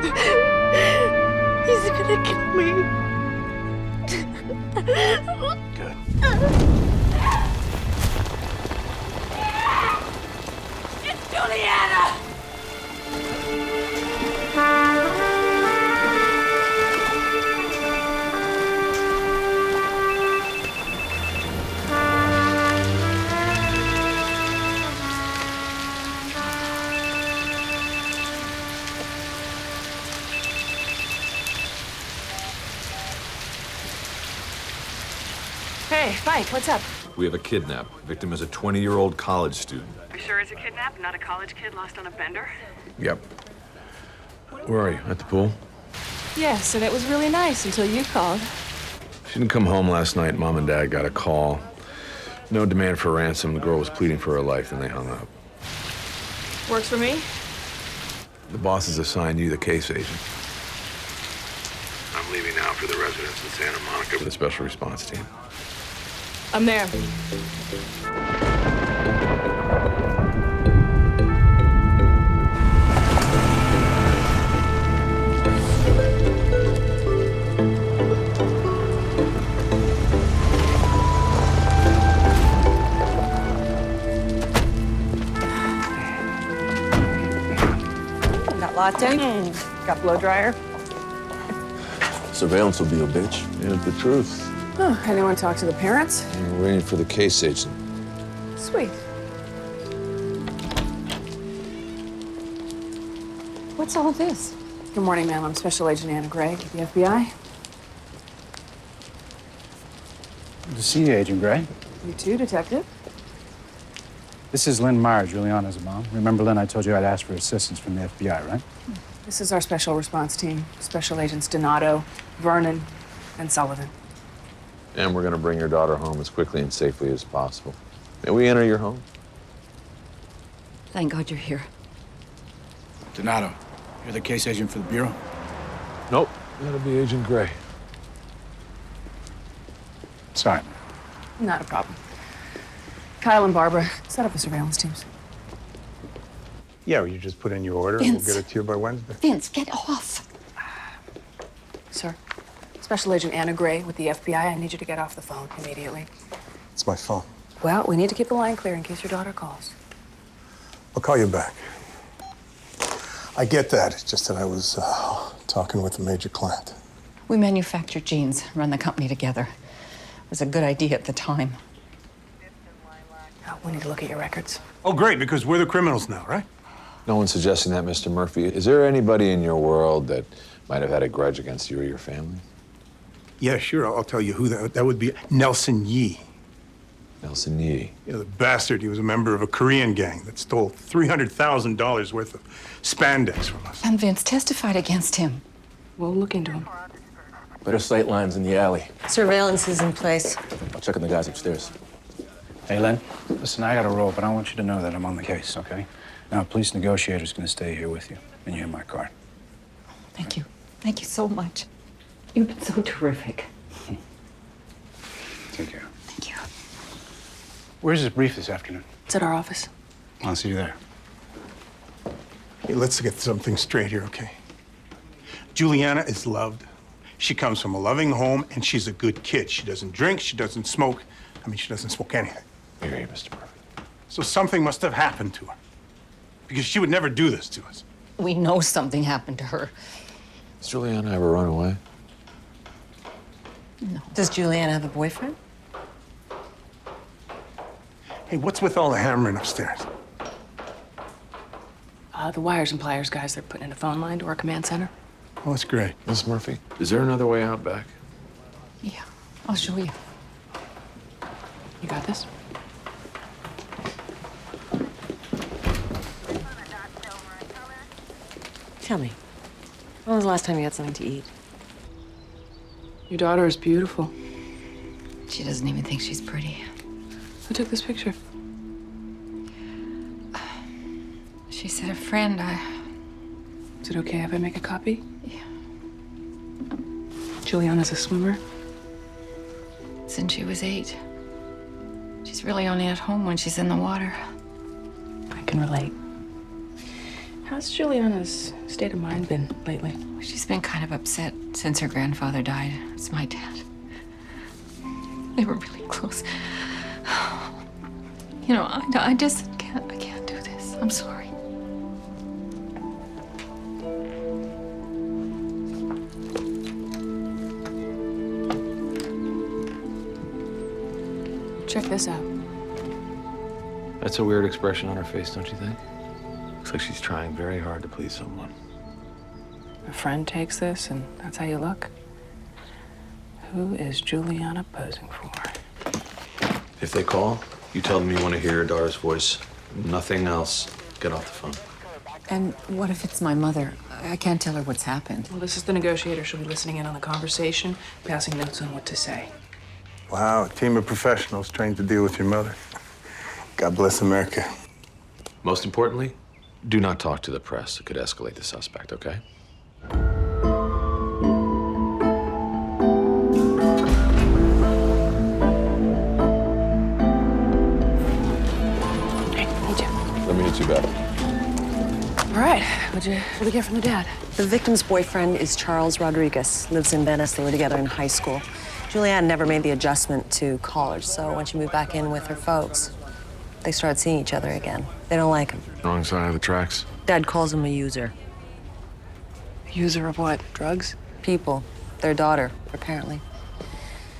He's gonna kill me. Good. It's Juliana! Hey, Mike, what's up? We have a kidnap. Victim is a 20-year-old college student. You sure it's a kidnap, not a college kid lost on a bender? Yep. Where are you? At the pool? Yes, and it was really nice until you called. She didn't come home last night. Mom and Dad got a call. No demand for ransom. The girl was pleading for her life, and they hung up. Works for me. The boss has assigned you the case agent. I'm leaving now for the residence in Santa Monica with a special response team. I'm there. Got latte? Got blow dryer? Surveillance will be a bitch. Yeah, the truth. Oh, anyone talk to the parents? We're waiting for the case agent. Sweet. What's all of this? Good morning, ma'am. I'm Special Agent Anna Gray with the FBI. Good to see you, Agent Gray. You too, Detective? This is Lynn Meyer, Juliana's mom. Remember, Lynn, I told you I'd ask for assistance from the FBI, right? This is our special response team. Special Agents Donato, Vernon, and Sullivan. And we're going to bring your daughter home as quickly and safely as possible. May we enter your home? Thank God you're here. Donato, you're the case agent for the Bureau? Nope. That'll be Agent Gray. Sorry. Not a problem. Kyle and Barbara, set up the surveillance teams. Yeah, well, you just put in your order and we'll get it to you by Wednesday. Vince, get off. Sir, Special Agent Anna Gray with the FBI. I need you to get off the phone immediately. It's my phone. Well, we need to keep the line clear in case your daughter calls. I'll call you back. I get that. It's just that I was talking with a major client. We manufacture jeans, run the company together. It was a good idea at the time. We need to look at your records. Oh, great, because we're the criminals now, right? No one's suggesting that, Mr. Murphy. Is there anybody in your world that might have had a grudge against you or your family? Yeah, sure. I'll tell you who that would be. Nelson Yee. Nelson Yee. You know, the bastard. He was a member of a Korean gang that stole $300,000 worth of spandex from us. And Vince testified against him. We'll look into him. Better sight lines in the alley. Surveillance is in place. I'll check on the guys upstairs. Hey, Lynn, listen, I gotta roll, but I want you to know that I'm on the case, okay? Now, a police negotiator's gonna stay here with you, and you have my card. Thank you. Thank you so much. You've been so terrific. Take care. Thank you. Where's this brief this afternoon? It's at our office. I'll see you there. Hey, let's get something straight here, okay? Juliana is loved. She comes from a loving home, and she's a good kid. She doesn't drink, she doesn't smoke. I mean, she doesn't smoke anything. I hear you, Mr. Murphy. So something must have happened to her. Because she would never do this to us. We know something happened to her. Has Juliana ever run away? No. Does Juliana have a boyfriend? Hey, what's with all the hammering upstairs? The wires and pliers guys, they're putting in a phone line to our command center. Oh, that's great. Miss Murphy, is there another way out back? Yeah, I'll show you. You got this? Tell me, when was the last time you had something to eat? Your daughter is beautiful. She doesn't even think she's pretty. Who took this picture? She said a friend. Is it okay if I make a copy? Yeah. Juliana's a swimmer. Since she was 8. She's really only at home when she's in the water. I can relate. How's Juliana's state of mind been lately? She's been kind of upset since her grandfather died. It's my dad. They were really close. You know, I just can't, I can't do this. I'm sorry. Check this out. That's a weird expression on her face, don't you think? Looks like she's trying very hard to please someone. A friend takes this, and that's how you look? Who is Juliana posing for? If they call, you tell them you want to hear your daughter's voice. Nothing else. Get off the phone. And what if it's my mother? I can't tell her what's happened. Well, this is the negotiator. She'll be listening in on the conversation, passing notes on what to say. Wow, a team of professionals trained to deal with your mother. God bless America. Most importantly, do not talk to the press. It could escalate the suspect, okay? Hey, need you. Let me know too bad. All right, what'd you get from the dad? The victim's boyfriend is Charles Rodriguez. Lives in Venice. They were together in high school. Julianne never made the adjustment to college, so when she moved back in with her folks, they started seeing each other again. They don't like him. Wrong side of the tracks. Dad calls him a user. User of what? Drugs? People. Their daughter, apparently.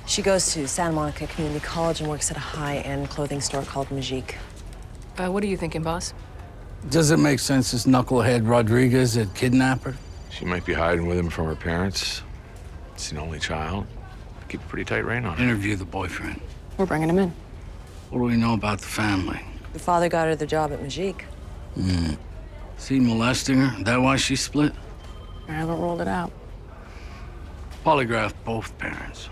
She goes to Santa Monica Community College and works at a high-end clothing store called Majik. What are you thinking, boss? Does it make sense this knucklehead Rodriguez had kidnapped her? She might be hiding with him from her parents. It's an only child. Keep a pretty tight rein on her. Interview the boyfriend. We're bringing him in. What do we know about the family? The father got her the job at Majik. Is he molesting her? That why she split? I haven't ruled it out. Polygraph both parents.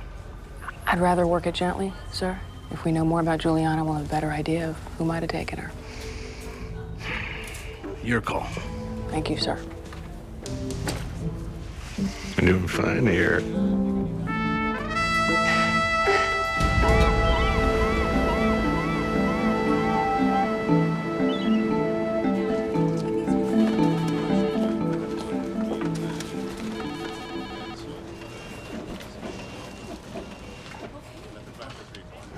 I'd rather work it gently, sir. If we know more about Juliana, we'll have a better idea of who might have taken her. Your call. Thank you, sir. I'm doing fine here.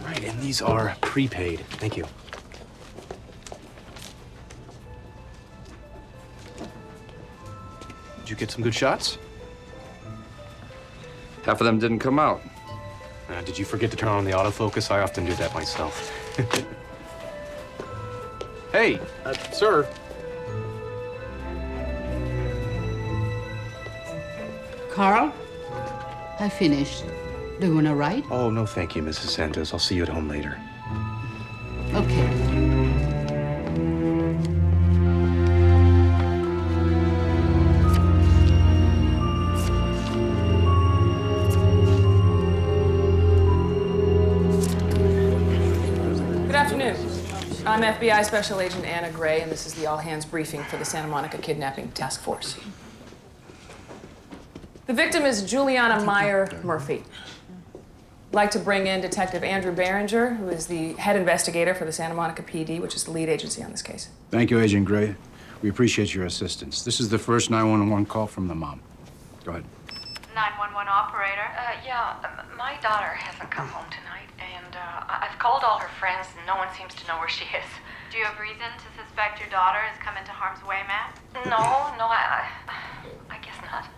Right, and these are prepaid. Thank you. Did you get some good shots? Half of them didn't come out. Did you forget to turn on the autofocus? I often do that myself. Hey, sir. Carl, I finished. Do you want to write? Oh, no, thank you, Mrs. Santos. I'll see you at home later. Okay. Good afternoon. I'm FBI Special Agent Anna Gray, and this is the all-hands briefing for the Santa Monica Kidnapping Task Force. The victim is Juliana Meyer Murphy. I'd like to bring in Detective Andrew Behringer, who is the head investigator for the Santa Monica PD, which is the lead agency on this case. Thank you, Agent Gray. We appreciate your assistance. This is the first 911 call from the mom. Go ahead. 911 operator. My daughter hasn't come home tonight, and I've called all her friends, and no one seems to know where she is. Do you have reason to suspect your daughter has come into harm's way, ma'am? No, I guess not.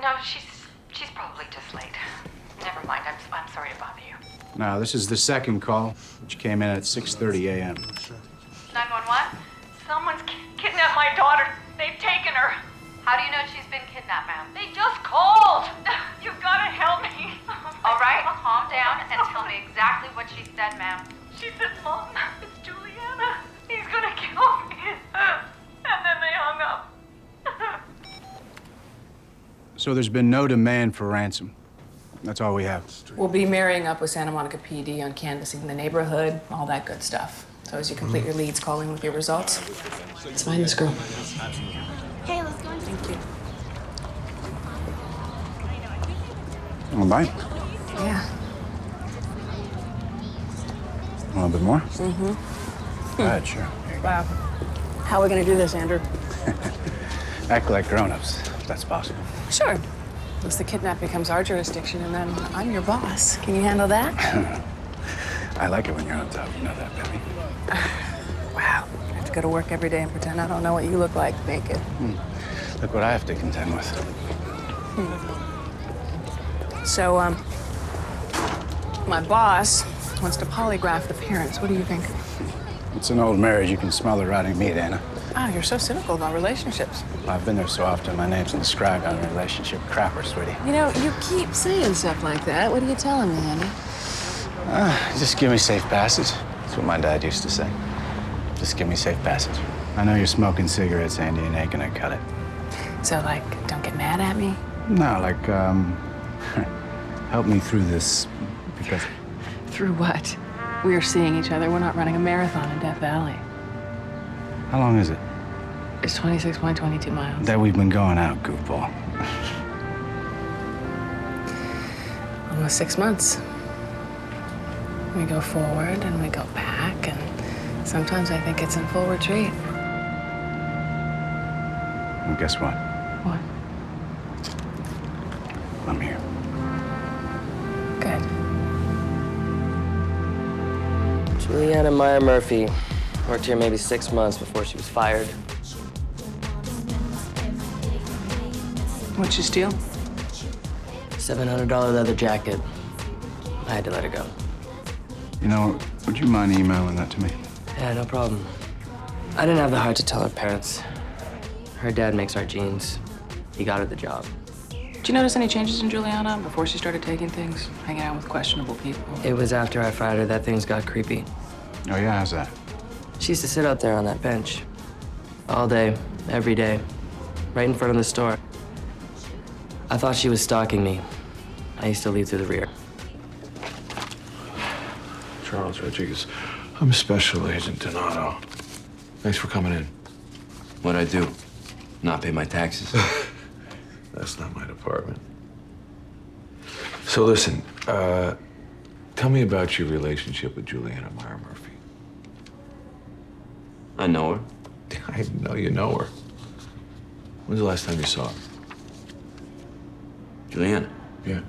No, she's probably just late. Never mind. I'm sorry to bother you. Now, this is the second call, which came in at 6:30 a.m. 911? Someone's kidnapped my daughter. They've taken her. How do you know she's been kidnapped, ma'am? They just called. You've got to help me. All right, calm down and tell me exactly what she said, ma'am. She said, Mom, it's Juliana. He's gonna kill me. And then they hung up. So there's been no demand for ransom. That's all we have. We'll be marrying up with Santa Monica PD on canvassing the neighborhood, all that good stuff. So as you complete your leads, call in with your results. Let's find this girl. Hey, let's go. Thank you. All right. Yeah. A little bit more? Mm-hmm. Go ahead, sure. Wow. How are we gonna do this, Andrew? Act like grown-ups, if that's possible. Sure. Once the kidnap becomes our jurisdiction, and then I'm your boss. Can you handle that? I like it when you're on top. You know that, baby. Wow. I have to go to work every day and pretend I don't know what you look like naked. Look what I have to contend with. So, my boss wants to polygraph the parents. What do you think? It's an old marriage. You can smell the rotting meat, Anna. Ah, you're so cynical about relationships. I've been there so often, my name's inscribed on a relationship crapper, sweetie. You know, you keep saying stuff like that. What are you telling me, Andy? Just give me safe passage. That's what my dad used to say. Just give me safe passage. I know you're smoking cigarettes, Andy, and ain't gonna cut it. So, like, don't get mad at me? No, like, help me through this, because... Through what? We're seeing each other. We're not running a marathon in Death Valley. How long is it? It's 26.22 miles. That we've been going out, goofball. Almost 6 months. We go forward and we go back, and sometimes I think it's in full retreat. Well, guess what? What? I'm here. Good. Juliana Meyer Murphy worked here maybe 6 months before she was fired. What'd you steal? $700 leather jacket. I had to let her go. You know, would you mind emailing that to me? Yeah, no problem. I didn't have the heart to tell her parents. Her dad makes our jeans. He got her the job. Did you notice any changes in Juliana before she started taking things, hanging out with questionable people? It was after I fired her that things got creepy. Oh, yeah? How's that? She used to sit out there on that bench. All day, every day, right in front of the store. I thought she was stalking me. I used to leave through the rear. Charles Rodriguez. I'm Special Agent Donato. Thanks for coming in. What'd I do? Not pay my taxes? That's not my department. So listen, tell me about your relationship with Juliana Meyer Murphy. I know her. I know you know her. When's the last time you saw her? Juliana? Yeah.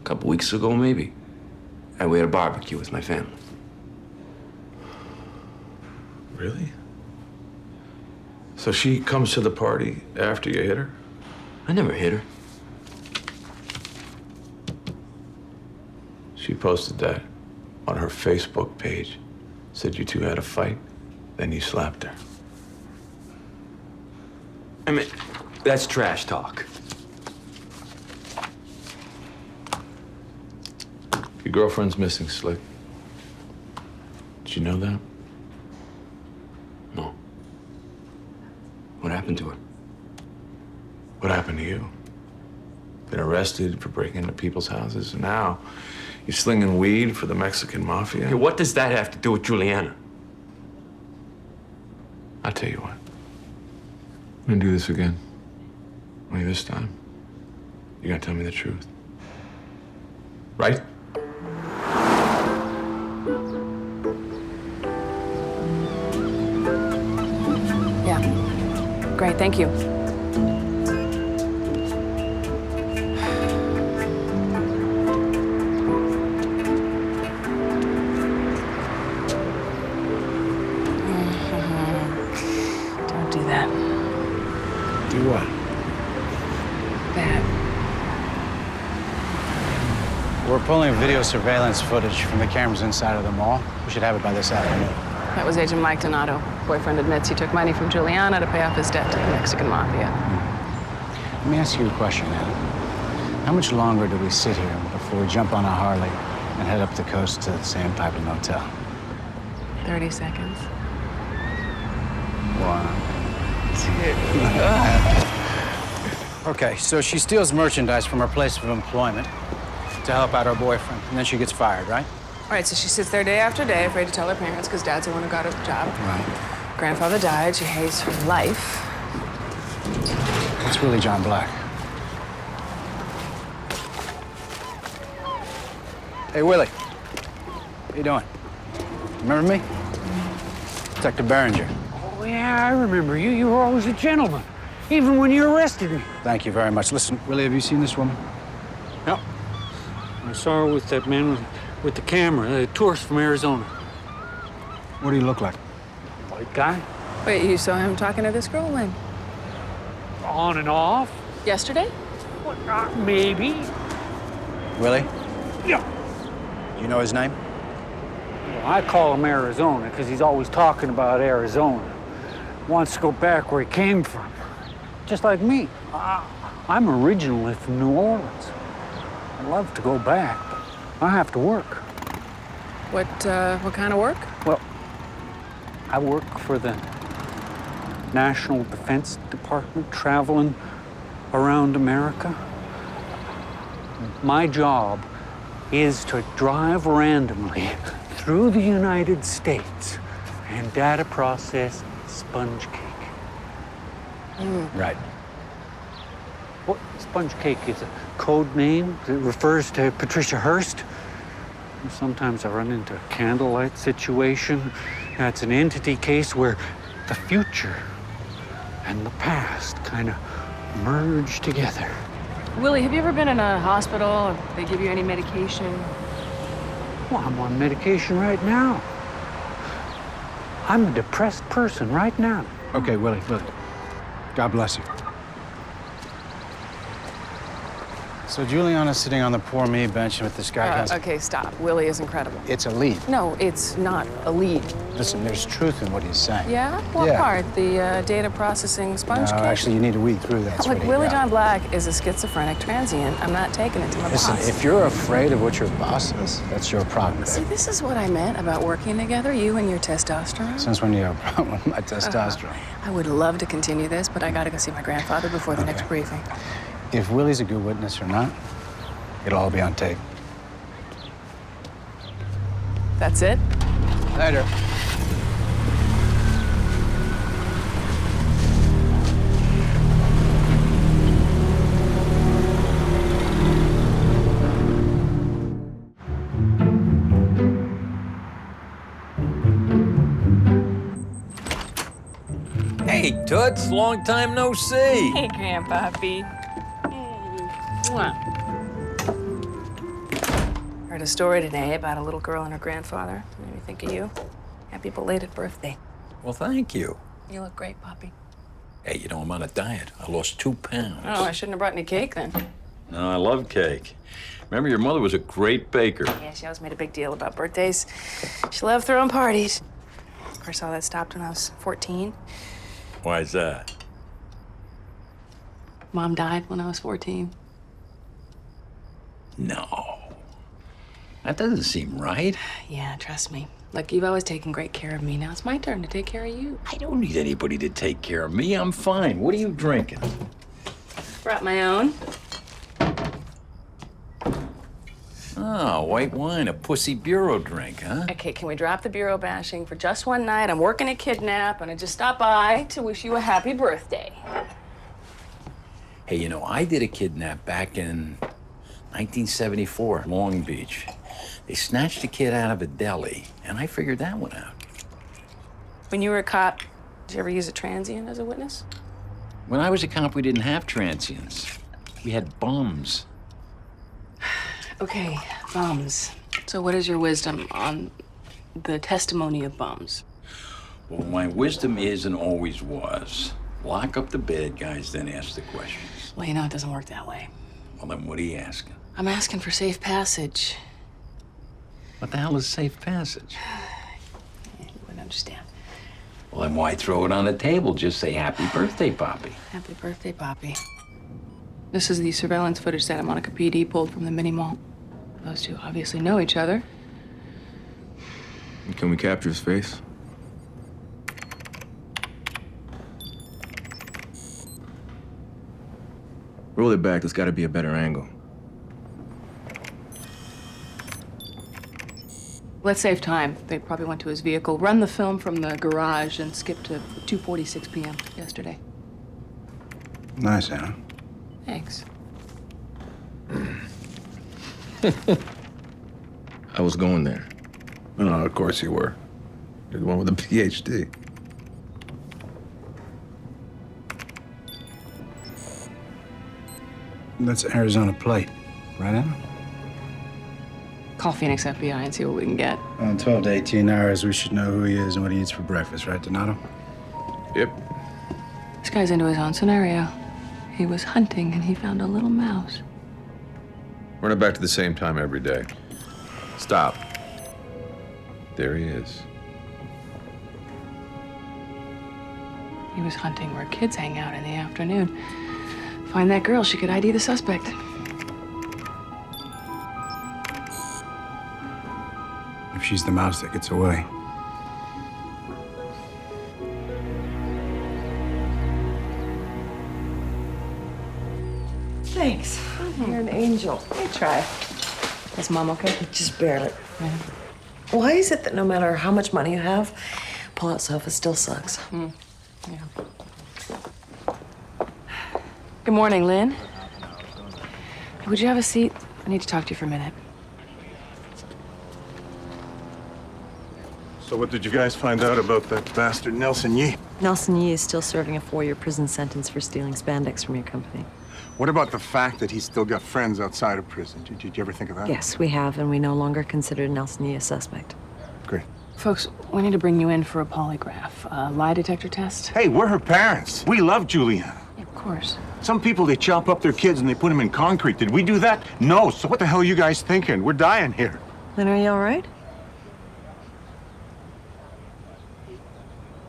A couple weeks ago, maybe. We had a barbecue with my family. Really? So she comes to the party after you hit her? I never hit her. She posted that on her Facebook page. Said you two had a fight, then you slapped her. I mean, that's trash talk. Your girlfriend's missing, Slick. Did you know that? No. What happened to her? What happened to you? Been arrested for breaking into people's houses, and now you're slinging weed for the Mexican mafia? Hey, what does that have to do with Juliana? I'll tell you what. I'm gonna do this again. Only this time, you gotta tell me the truth. Right? Yeah. Great, thank you. Don't do that. Do what? That. We're pulling video surveillance footage from the cameras inside of the mall. We should have it by this afternoon. That was Agent Mike Donato. Boyfriend admits he took money from Juliana to pay off his debt to the Mexican mafia. Let me ask you a question, Anna. How much longer do we sit here before we jump on a Harley and head up the coast to the Sandpiper Motel? 30 seconds. 1, 2. Okay, so she steals merchandise from her place of employment to help out her boyfriend, and then she gets fired, right? All right, so she sits there day after day, afraid to tell her parents because dad's the one who got her the job. Right. Grandfather died. She hates her life. It's really John Black. Hey, Willie. How you doing? Remember me? Detective Berenger. Oh, yeah, I remember you. You were always a gentleman, even when you arrested me. Thank you very much. Listen, Willie, have you seen this woman? Yep. I saw her with that man with the camera, the tourist from Arizona. What do you look like? White guy. Wait, you saw him talking to this girl when? On and off. Yesterday? Maybe. Willie? Yeah. Do you know his name? Well, I call him Arizona because he's always talking about Arizona. Wants to go back where he came from. Just like me. I'm originally from New Orleans. I'd love to go back, but I have to work. What kind of work? Well, I work for the National Defense Department, traveling around America. My job is to drive randomly through the United States and data process sponge cake. Right. Well, sponge cake is a code name that refers to Patricia Hearst. And sometimes I run into a candlelight situation. That's an entity case where the future and the past kind of merge together. Willie, have you ever been in a hospital or they give you any medication? Well, I'm on medication right now. I'm a depressed person right now. Okay, Willie. God bless you. So Juliana's sitting on the poor me bench with this guy. Okay, stop. Willie is incredible. It's a lead. No, it's not a lead. Listen, there's truth in what he's saying. Yeah? What Yeah. part? The data processing sponge No, cake? actually, you need to weed through that. Look, sweetie. Willie Yeah. John Black is a schizophrenic transient. I'm not taking it to my Listen, boss. if you're afraid of what your boss is, that's your problem. See, this is what I meant about working together, you and your testosterone. Since when do you have a problem with my testosterone? I would love to continue this, but I gotta go see my grandfather before the next briefing. If Willie's a good witness or not, it'll all be on tape. That's it? Later. Hey, Toots, long time no see. Hey, Grandpappy. Heard a story today about a little girl and her grandfather. Made me think of you. Happy belated birthday. Well, thank you. You look great, Poppy. Hey, you know, I'm on a diet. I lost 2 pounds. Oh, I shouldn't have brought any cake then. No, I love cake. Remember, your mother was a great baker. Yeah, she always made a big deal about birthdays. She loved throwing parties. Of course, all that stopped when I was 14. Why's that? Mom died when I was 14. No. That doesn't seem right. Yeah, trust me. Look, you've always taken great care of me. Now it's my turn to take care of you. I don't need anybody to take care of me. I'm fine. What are you drinking? Brought my own. Oh, white wine, a pussy bureau drink, huh? Okay, can we drop the bureau bashing for just one night? I'm working a kidnap, and I just stopped by to wish you a happy birthday. Hey, you know, I did a kidnap back in 1974, Long Beach. They snatched a kid out of a deli, and I figured that one out. When you were a cop, did you ever use a transient as a witness? When I was a cop, we didn't have transients. We had bums. Okay, bums. So what is your wisdom on the testimony of bums? Well, my wisdom is and always was, lock up the bad guys, then ask the questions. Well, you know, it doesn't work that way. Well, then what are you asking? I'm asking for safe passage. What the hell is safe passage? You wouldn't understand. Well, then why throw it on the table? Just say happy birthday, Poppy. Happy birthday, Poppy. This is the surveillance footage Santa Monica PD pulled from the mini mall. Those two obviously know each other. Can we capture his face? Roll it back. There's got to be a better angle. Let's save time. They probably went to his vehicle, run the film from the garage, and skip to 2:46 p.m. yesterday. Nice, Anna. Thanks. I was going there. No, of course you were. You're the one with the PhD. That's Arizona plate, right, Anna? Call Phoenix FBI and see what we can get. Well, in 12 to 18 hours, we should know who he is and what he eats for breakfast, right, Donato? Yep. This guy's into his own scenario. He was hunting and he found a little mouse. Run it back to the same time every day. Stop. There he is. He was hunting where kids hang out in the afternoon. Find that girl, she could ID the suspect. If she's the mouse that gets away. Thanks. You're an angel. I try. Is Mom okay? Just barely. Why is it that no matter how much money you have, pull-out sofa still sucks? Yeah. Good morning, Lynn. Would you have a seat? I need to talk to you for a minute. So what did you guys find out about that bastard Nelson Yee? Nelson Yee is still serving a 4-year prison sentence for stealing spandex from your company. What about the fact that he's still got friends outside of prison? Did you ever think of that? Yes, we have, and we no longer consider Nelson Yee a suspect. Great. Folks, we need to bring you in for a polygraph, a lie detector test. Hey, we're her parents. We love Juliana. Of course. Some people, they chop up their kids and they put them in concrete. Did we do that? No. So what the hell are you guys thinking? We're dying here. Lynn, are you all right?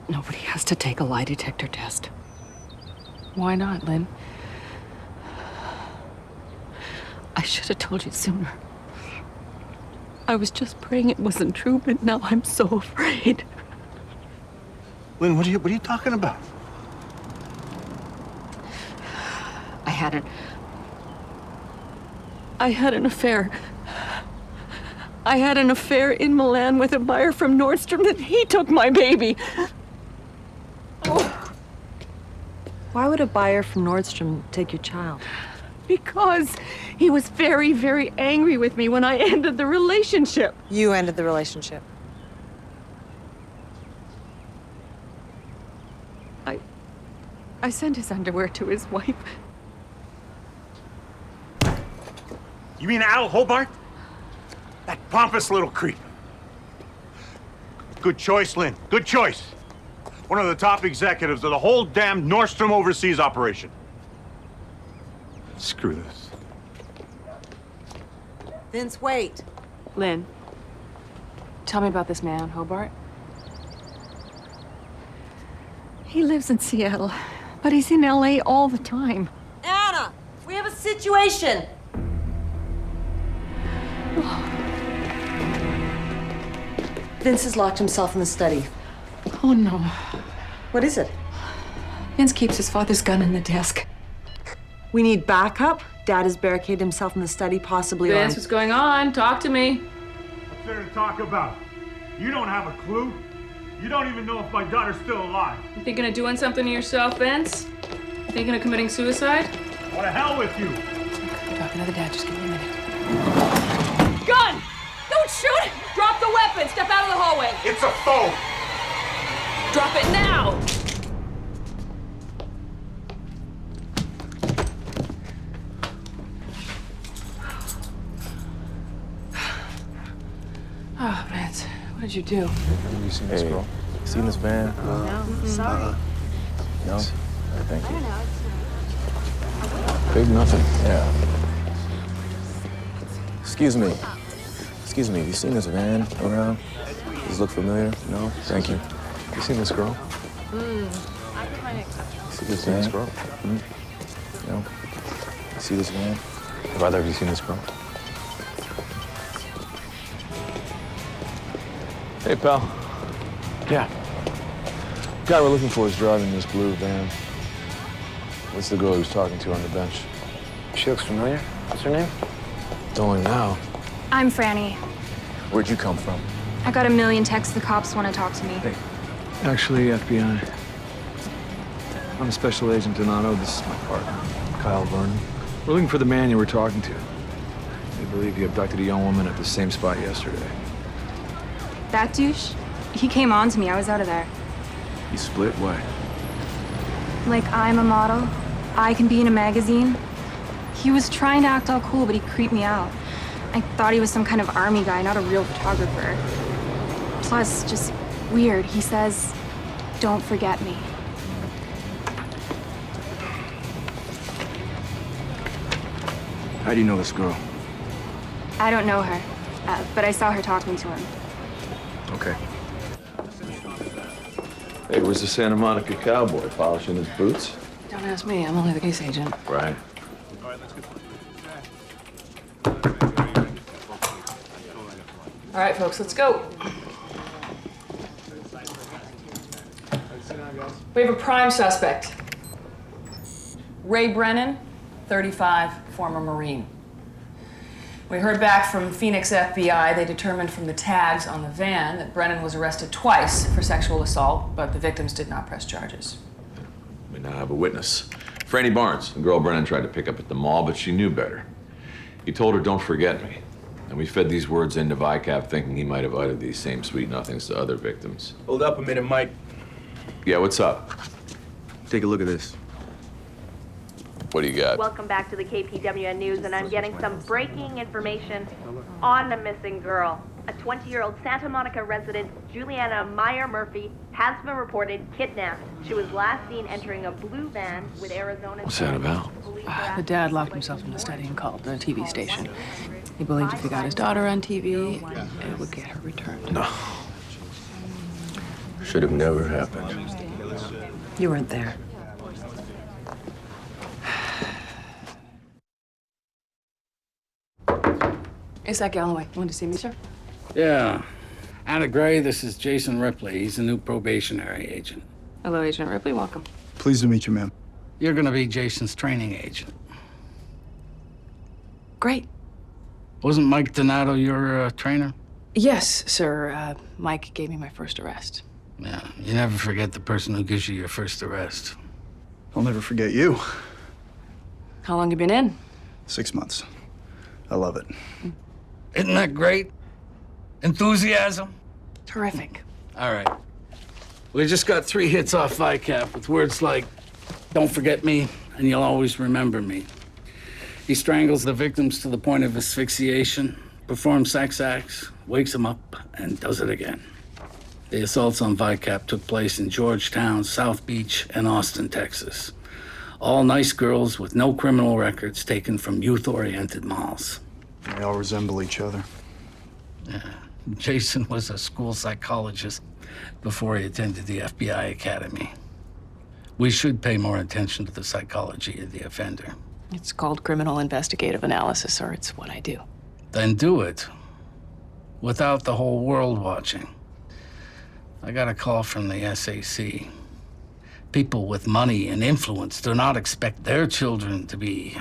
Nobody has to take a lie detector test. Why not, Lynn? I should have told you sooner. I was just praying it wasn't true, but now I'm so afraid. Lynn, what are you talking about? I had an affair. I had an affair in Milan with a buyer from Nordstrom, and he took my baby. Why would a buyer from Nordstrom take your child? Because he was very, very angry with me when I ended the relationship. You ended the relationship. I sent his underwear to his wife. You mean Al Hobart? That pompous little creep. Good choice, Lynn. Good choice. One of the top executives of the whole damn Nordstrom overseas operation. Screw this. Vince, wait. Lynn, tell me about this man, Hobart. He lives in Seattle, but he's in LA all the time. Anna, we have a situation. Vince has locked himself in the study. Oh, no. What is it? Vince keeps his father's gun in the desk. We need backup. Dad has barricaded himself in the study, possibly Vince, armed. what's going on? Talk to me. What's there to talk about? You don't have a clue. You don't even know if my daughter's still alive. You thinking of doing something to yourself, Vince? Thinking of committing suicide? What the hell with you? I'm talking to the dad. Just give me a minute. Gun! Don't shoot! Drop the weapon! Step out of the hallway! It's a phone! Drop it now! Oh, Vince, what did you do? Have you seen this girl? Seen this van? No, sorry. No? Thank you. Big nothing. Yeah. Excuse me. Excuse me, have you seen this van around? Does it look familiar? No? Thank you. You seen this girl? See this van? This girl? No? See this van? Have either of you seen this girl? Hey, pal. Yeah. The guy we're looking for is driving this blue van. What's the girl he was talking to on the bench? She looks familiar. What's her name? Don't now. I'm Franny. Where'd you come from? I got a million texts the cops want to talk to me. Hey, actually, FBI. I'm Special Agent Donato. This is my partner, Kyle Vernon. We're looking for the man you were talking to. We believe you abducted a young woman at the same spot yesterday. That douche? He came on to me. I was out of there. You split? Why? Like, I'm a model. I can be in a magazine. He was trying to act all cool, but he creeped me out. I thought he was some kind of army guy, not a real photographer. Plus, just weird. He says, "Don't forget me." How do you know this girl? I don't know her, but I saw her talking to him. Okay. Hey, where's the Santa Monica cowboy polishing his boots? Don't ask me, I'm only the case agent. Right. All right, folks, let's go. We have a prime suspect. Ray Brennan, 35, former Marine. We heard back from Phoenix FBI. They determined from the tags on the van that Brennan was arrested twice for sexual assault, but the victims did not press charges. We now have a witness. Franny Barnes, the girl Brennan tried to pick up at the mall, but she knew better. He told her, "Don't forget me." And we fed these words into VICAP thinking he might have uttered these same sweet nothings to other victims. Hold up a minute, Mike. Yeah, what's up? Take a look at this. What do you got? Welcome back to the KPWN News, and I'm getting some breaking information on the missing girl. A 20-year-old Santa Monica resident, Juliana Meyer Murphy, has been reported kidnapped. She was last seen entering a blue van with Arizona. What's that about? The dad locked himself in the study and called the TV station. He believed if he got his daughter on TV, it would get her returned. No. Should have never happened. You weren't there. Is that Galloway? You want to see me, sir? Yeah. Anna Gray, this is Jason Ripley. He's the new probationary agent. Hello, Agent Ripley. Welcome. Pleased to meet you, ma'am. You're gonna be Jason's training agent. Great. Wasn't Mike Donato your trainer? Yes, sir. Mike gave me my first arrest. Yeah, you never forget the person who gives you your first arrest. I'll never forget you. How long you been in? 6 months. I love it. Isn't that great? Enthusiasm? Terrific. All right. We just got 3 hits off VICAP with words like, "Don't forget me, and you'll always remember me." He strangles the victims to the point of asphyxiation, performs sex acts, wakes them up, and does it again. The assaults on VICAP took place in Georgetown, South Beach, and Austin, Texas. All nice girls with no criminal records taken from youth-oriented malls. They all resemble each other. Yeah. Jason was a school psychologist before he attended the FBI Academy. We should pay more attention to the psychology of the offender. It's called criminal investigative analysis, or it's what I do. Then do it. Without the whole world watching. I got a call from the SAC. People with money and influence do not expect their children to be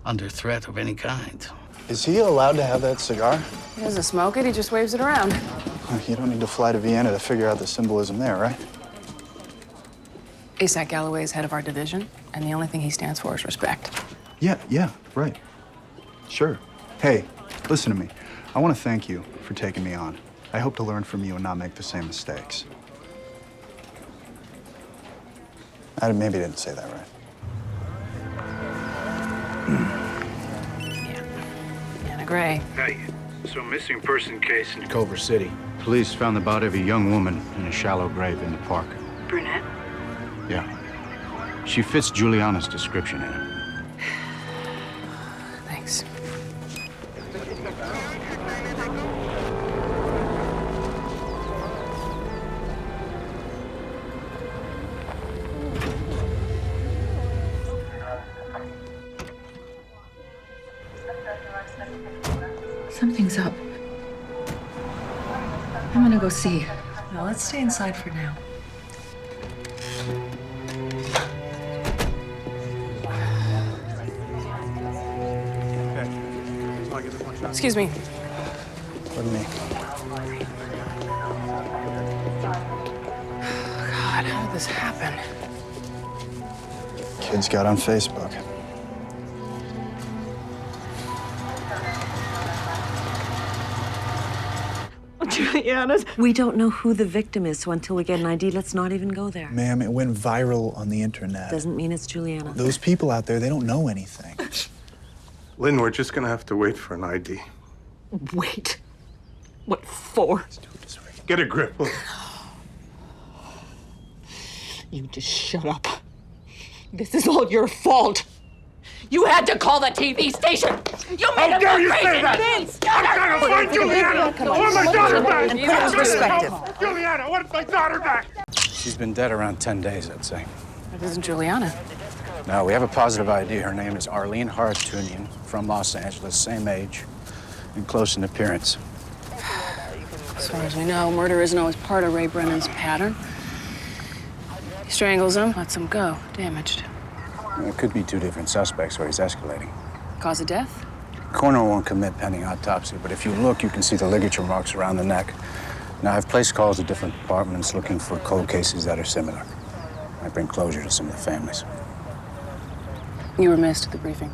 under threat of any kind. Is he allowed to have that cigar? He doesn't smoke it, he just waves it around. You don't need to fly to Vienna to figure out the symbolism there, right? ASAC Galloway is head of our division, and the only thing he stands for is respect. Yeah, right. Sure. Hey, listen to me. I want to thank you for taking me on. I hope to learn from you and not make the same mistakes. I maybe didn't say that right. Anna Gray. Hey, so missing person case in Culver City. Police found the body of a young woman in a shallow grave in the park. Brunette? Yeah. She fits Juliana's description in it. Thanks. Something's up. I'm gonna go see. No, let's stay inside for now. Excuse me. Pardon me. God, how did this happen? Kids got on Facebook. Juliana's. We don't know who the victim is, so until we get an ID, let's not even go there. Ma'am, it went viral on the internet. Doesn't mean it's Juliana. Those people out there, they don't know anything. Lynn, we're just gonna have to wait for an ID. Wait. What for? Get a grip. Look. You just shut up. This is all your fault. You had to call the TV station. You made How dare a you crazy say that? Vince. I'm trying to find Juliana! I want my daughter back! And put it in perspective. Juliana, I want my daughter back! She's been dead around 10 days, I'd say. That isn't Juliana. No, we have a positive ID. Her name is Arlene Hartunian, from Los Angeles, same age and close in appearance. As far as we know, murder isn't always part of Ray Brennan's pattern. He strangles him, lets him go, damaged. It could be two different suspects, or he's escalating. Cause of death? Coroner won't commit pending autopsy, but if you look, you can see the ligature marks around the neck. Now, I've placed calls to different departments looking for cold cases that are similar. Might bring closure to some of the families. You were missed at the briefing.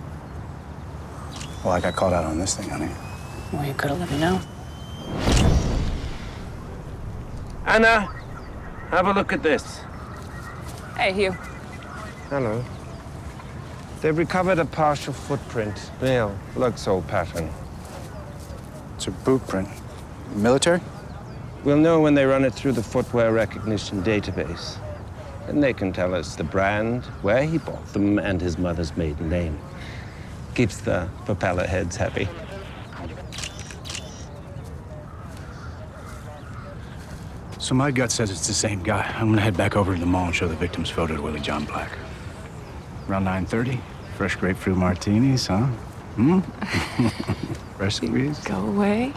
Well, I got called out on this thing, honey. Well, you could have let me know. Anna, have a look at this. Hey, Hugh. Hello. They've recovered a partial footprint. Male, Luxol pattern. It's a boot print. Military? We'll know when they run it through the footwear recognition database. And they can tell us the brand, where he bought them, and his mother's maiden name. Keeps the propeller heads happy. So my gut says it's the same guy. I'm gonna head back over to the mall and show the victim's photo to Willie John Black. Around 9:30, fresh grapefruit martinis, huh? Fresh squeeze? Go away.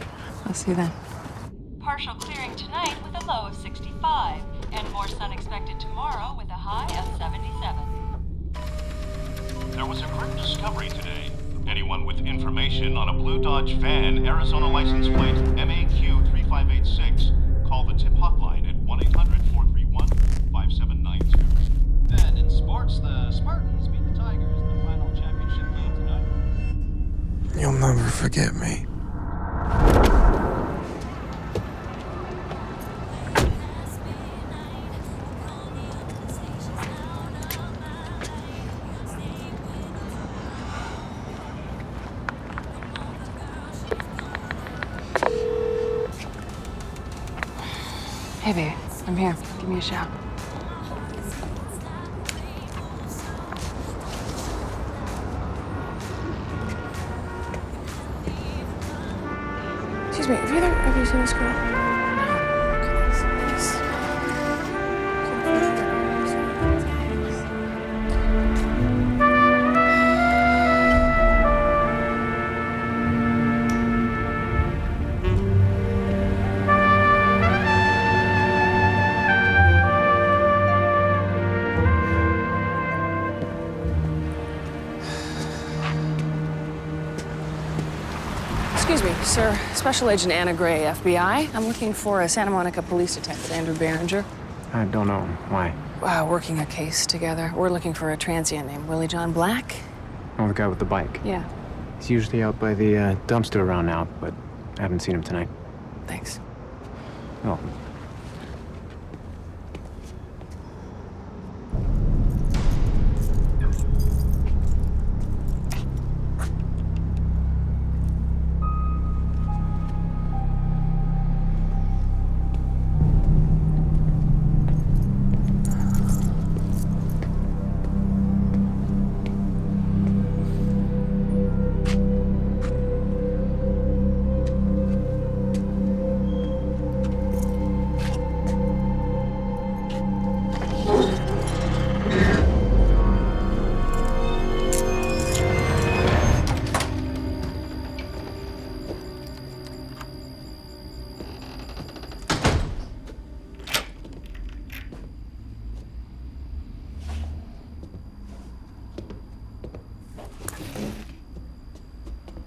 I'll see you then. Partial clearing tonight with a low of 65, and more sun expected tomorrow with a high of 77. There was a grim discovery today. Anyone with information on a blue Dodge van, Arizona license plate MAQ3586, call the tip hotline at 1-800-431-5792. And in sports, the Spartans beat the Tigers in the final championship game tonight. You'll never forget me. Hey, baby. I'm here. Give me a shout. Excuse me, have you ever seen this girl? Excuse me, sir. Special Agent Anna Gray, FBI. I'm looking for a Santa Monica police detective, Andrew Behringer. I don't know. Why? Working a case together. We're looking for a transient named Willie John Black. Oh, the guy with the bike. Yeah. He's usually out by the dumpster around now, but I haven't seen him tonight. Thanks. Oh.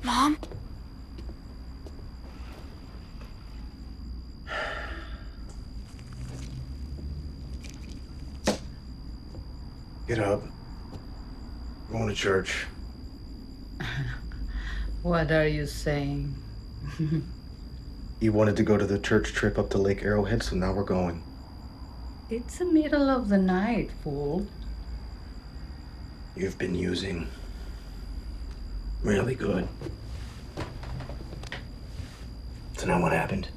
Mom? Get up. I'm going to church. What are you saying? You wanted to go to the church trip up to Lake Arrowhead, so now we're going. It's the middle of the night, fool. You've been using really good. So now what happened?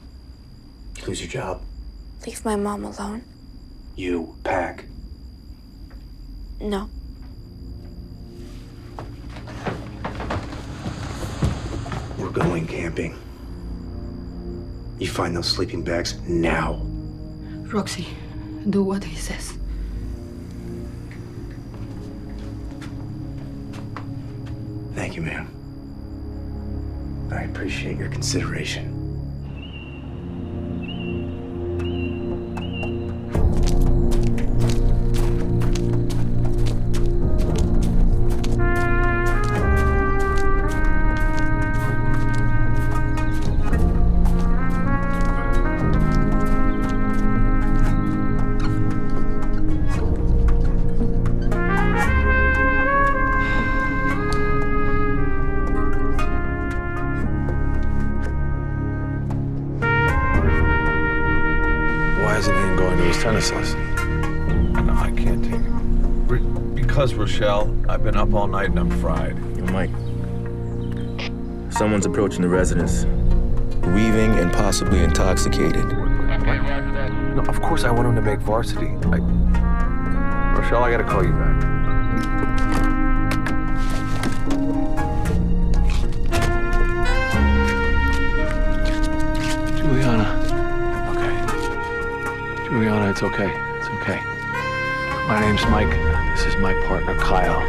You lose your job. Leave my mom alone? You, Pack. No. We're going camping. You find those sleeping bags now. Roxy, do what he says. Thank you, ma'am. I appreciate your consideration. Why isn't Ian going to his tennis lesson? No, I can't take it. Because, Rochelle, I've been up all night and I'm fried. Yo, Mike. Someone's approaching the residence. Breathing and possibly intoxicated. No, of course I want him to make varsity. Rochelle, I gotta call you back. Juliana. Juliana, it's okay. It's okay. My name's Mike. This is my partner, Kyle.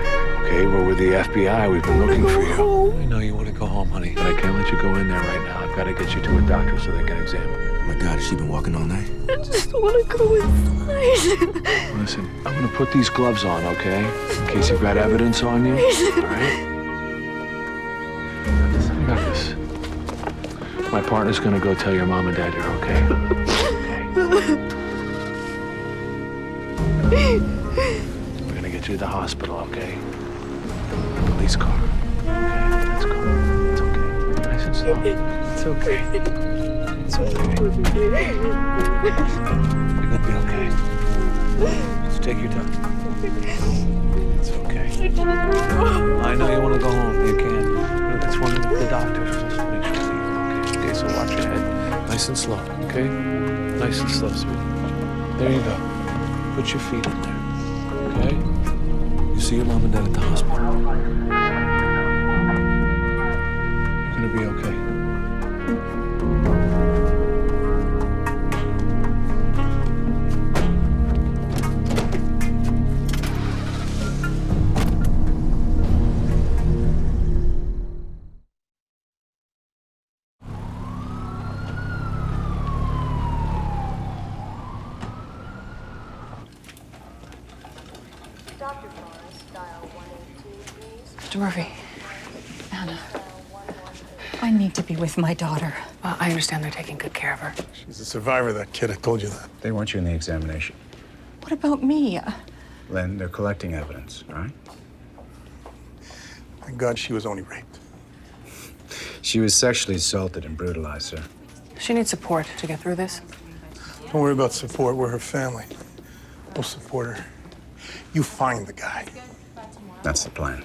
Okay, we're with the FBI. We've been looking for you. I know you want to go home, honey, but I can't let you go in there right now. I've got to get you to a doctor so they can examine. Oh my God, has she been walking all night? I just want to go inside. Listen, I'm going to put these gloves on, okay? In case you've got evidence on you. All right? I got this. My partner's going to go tell your mom and dad you're okay. We're gonna get you to the hospital, okay? Police car. Okay, let's go. It's okay. Nice and slow. It's okay. It's okay. You're gonna be okay. Just take your time. It's okay. I know you want to go home. You can. That's one of the doctors. Just make sure you're okay. Okay, so watch your head. Nice and slow, okay? Nice and slow, sweetie. There you go. Put your feet in there, okay? You see your mom and dad at the hospital. You're gonna be okay. Mr. Murphy. Anna, I need to be with my daughter. Well, I understand they're taking good care of her. She's a survivor, that kid. I told you that. They want you in the examination. What about me? Len, they're collecting evidence, all right? Thank God she was only raped. She was sexually assaulted and brutalized, sir. She needs support to get through this. Don't worry about support. We're her family. We'll support her. You find the guy. That's the plan.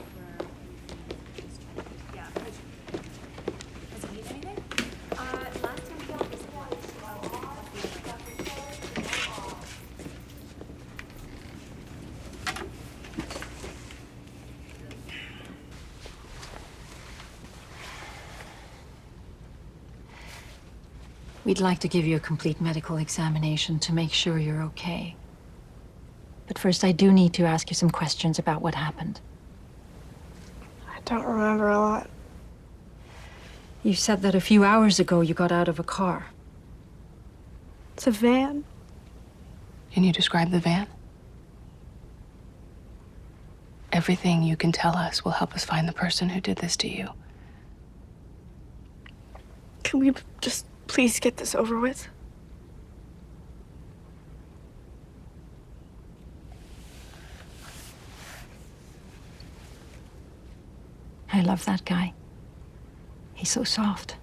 We'd like to give you a complete medical examination to make sure you're okay. But first, I do need to ask you some questions about what happened. I don't remember a lot. You said that a few hours ago you got out of a car. It's a van. Can you describe the van? Everything you can tell us will help us find the person who did this to you. Can we just please get this over with? I love that guy. He's so soft.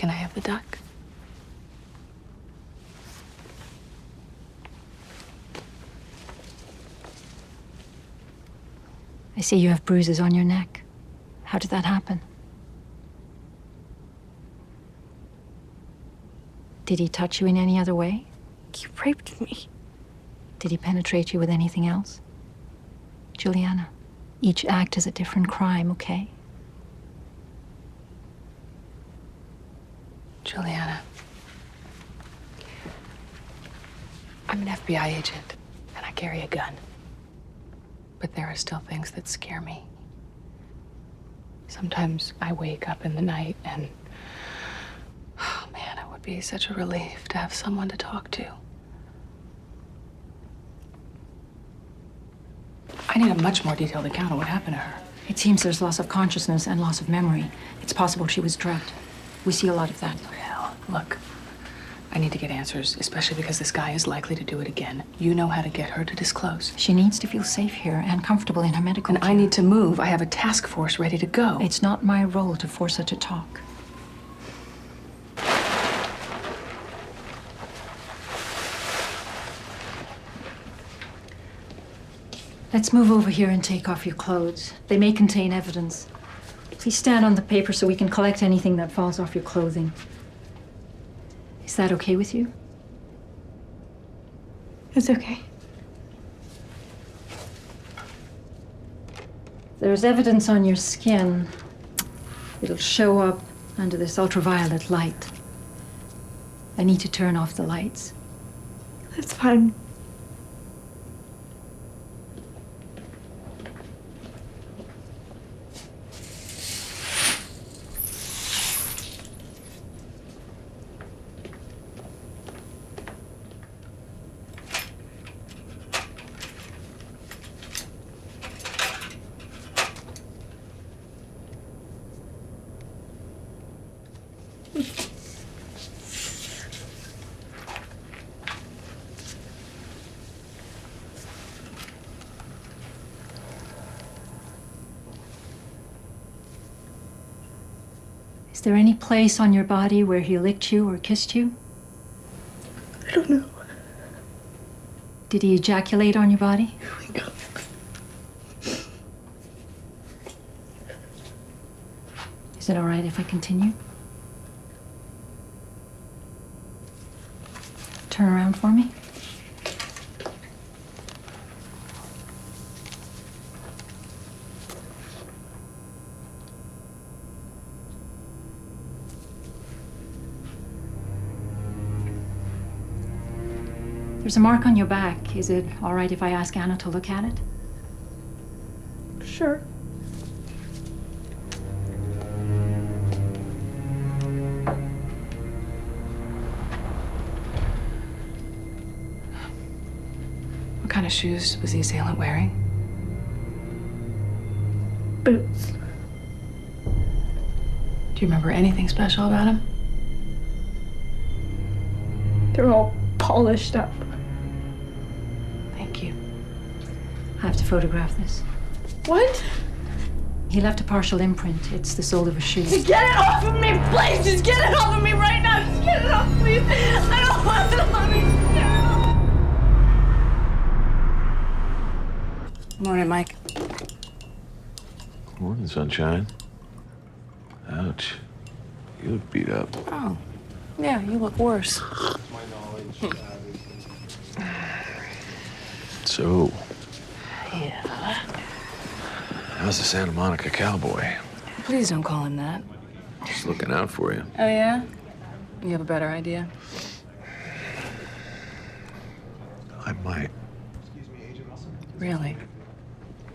Can I have the duck? I see you have bruises on your neck. How did that happen? Did he touch you in any other way? He raped me. Did he penetrate you with anything else? Juliana, each act is a different crime, okay? Juliana, I'm an FBI agent, and I carry a gun. But there are still things that scare me. Sometimes I wake up in the night and, oh man, it would be such a relief to have someone to talk to. I need a much more detailed account of what happened to her. It seems there's loss of consciousness and loss of memory. It's possible she was drugged. We see a lot of that. Hell, look, I need to get answers, especially because this guy is likely to do it again. You know how to get her to disclose. She needs to feel safe here and comfortable in her medical care. I need to move. I have a task force ready to go. It's not my role to force her to talk. Let's move over here and take off your clothes. They may contain evidence. Please stand on the paper so we can collect anything that falls off your clothing. Is that okay with you? It's okay. There's evidence on your skin. It'll show up under this ultraviolet light. I need to turn off the lights. That's fine. Is there any place on your body where he licked you or kissed you? I don't know. Did he ejaculate on your body? Oh my God. Is it all right if I continue? Turn around for me. There's a mark on your back. Is it all right if I ask Anna to look at it? Sure. What kind of shoes was the assailant wearing? Boots. Do you remember anything special about him? They're all polished up. Thank you. I have to photograph this. What? He left a partial imprint. It's the sole of a shoe. Just get it off of me, please! Just get it off of me right now! Just get it off, please! I don't want it on me! Just get it off! Morning, Mike. Morning, sunshine. Ouch. You look beat up. Oh, yeah, you look worse. So, Yeah. how's the Santa Monica cowboy? Please don't call him that. Just looking out for you. Oh, yeah? You have a better idea? I might. Really?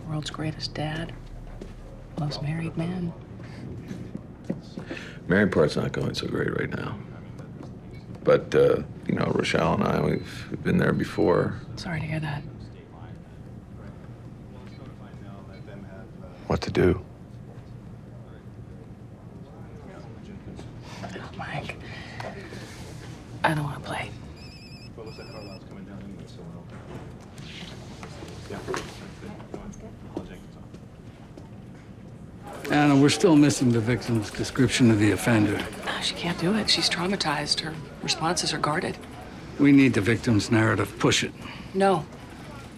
World's greatest dad? Most married man? Married part's not going so great right now. But, you know, Rochelle and I, we've been there before. Sorry to hear that. What to do? Mike, I don't want to play. Anna, we're still missing the victim's description of the offender. She can't do it. She's traumatized. Her responses are guarded. We need the victim's narrative. Push it. No,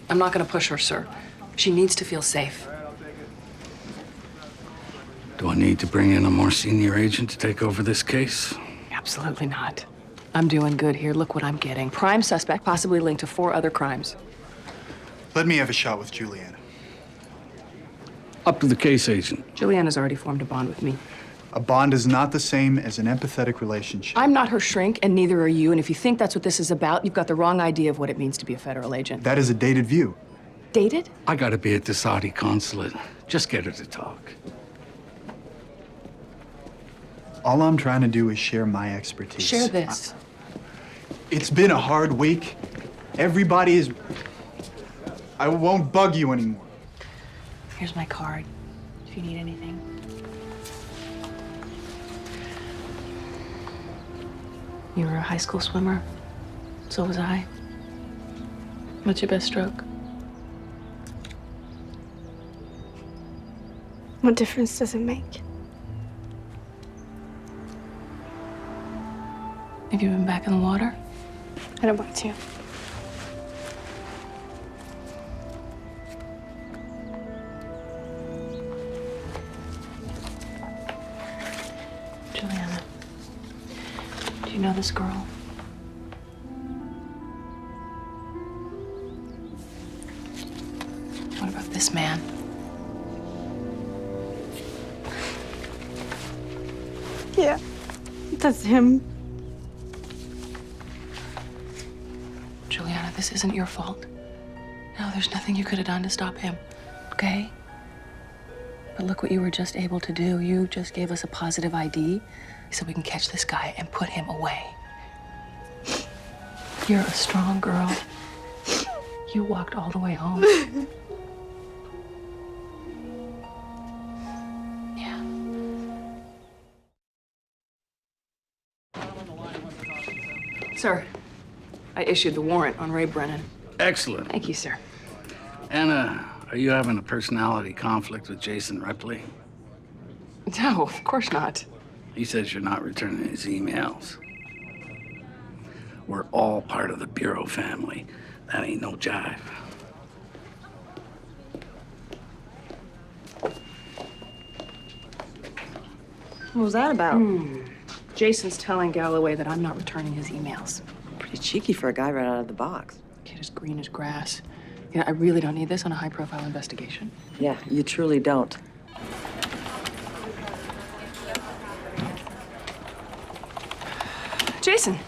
I'm not going to push her, sir. She needs to feel safe. Do I need to bring in a more senior agent to take over this case? Absolutely not. I'm doing good here. Look what I'm getting. Prime suspect, possibly linked to 4 other crimes. Let me have a shot with Juliana. Up to the case agent. Juliana's already formed a bond with me. A bond is not the same as an empathetic relationship. I'm not her shrink, and neither are you. And if you think that's what this is about, you've got the wrong idea of what it means to be a federal agent. That is a dated view. Dated? I gotta be at the Saudi consulate. Just get her to talk. All I'm trying to do is share my expertise. Share this. It's been a hard week. Everybody is... I won't bug you anymore. Here's my card, if you need anything. You were a high school swimmer. So was I. What's your best stroke? What difference does it make? Have you been back in the water? I don't want to. Juliana, do you know this girl? What about this man? Yeah, that's him. Juliana, this isn't your fault. No, there's nothing you could have done to stop him, okay? But look what you were just able to do. You just gave us a positive ID so we can catch this guy and put him away. You're a strong girl. You walked all the way home. Yeah. Sir, I issued the warrant on Ray Brennan. Excellent. Thank you, sir. Anna, are you having a personality conflict with Jason Ripley? No, of course not. He says you're not returning his emails. We're all part of the Bureau family. That ain't no jive. What was that about? Jason's telling Galloway that I'm not returning his emails. Pretty cheeky for a guy right out of the box. Kid is green as grass. You know, I really don't need this on a high-profile investigation. Yeah, you truly don't. Jason,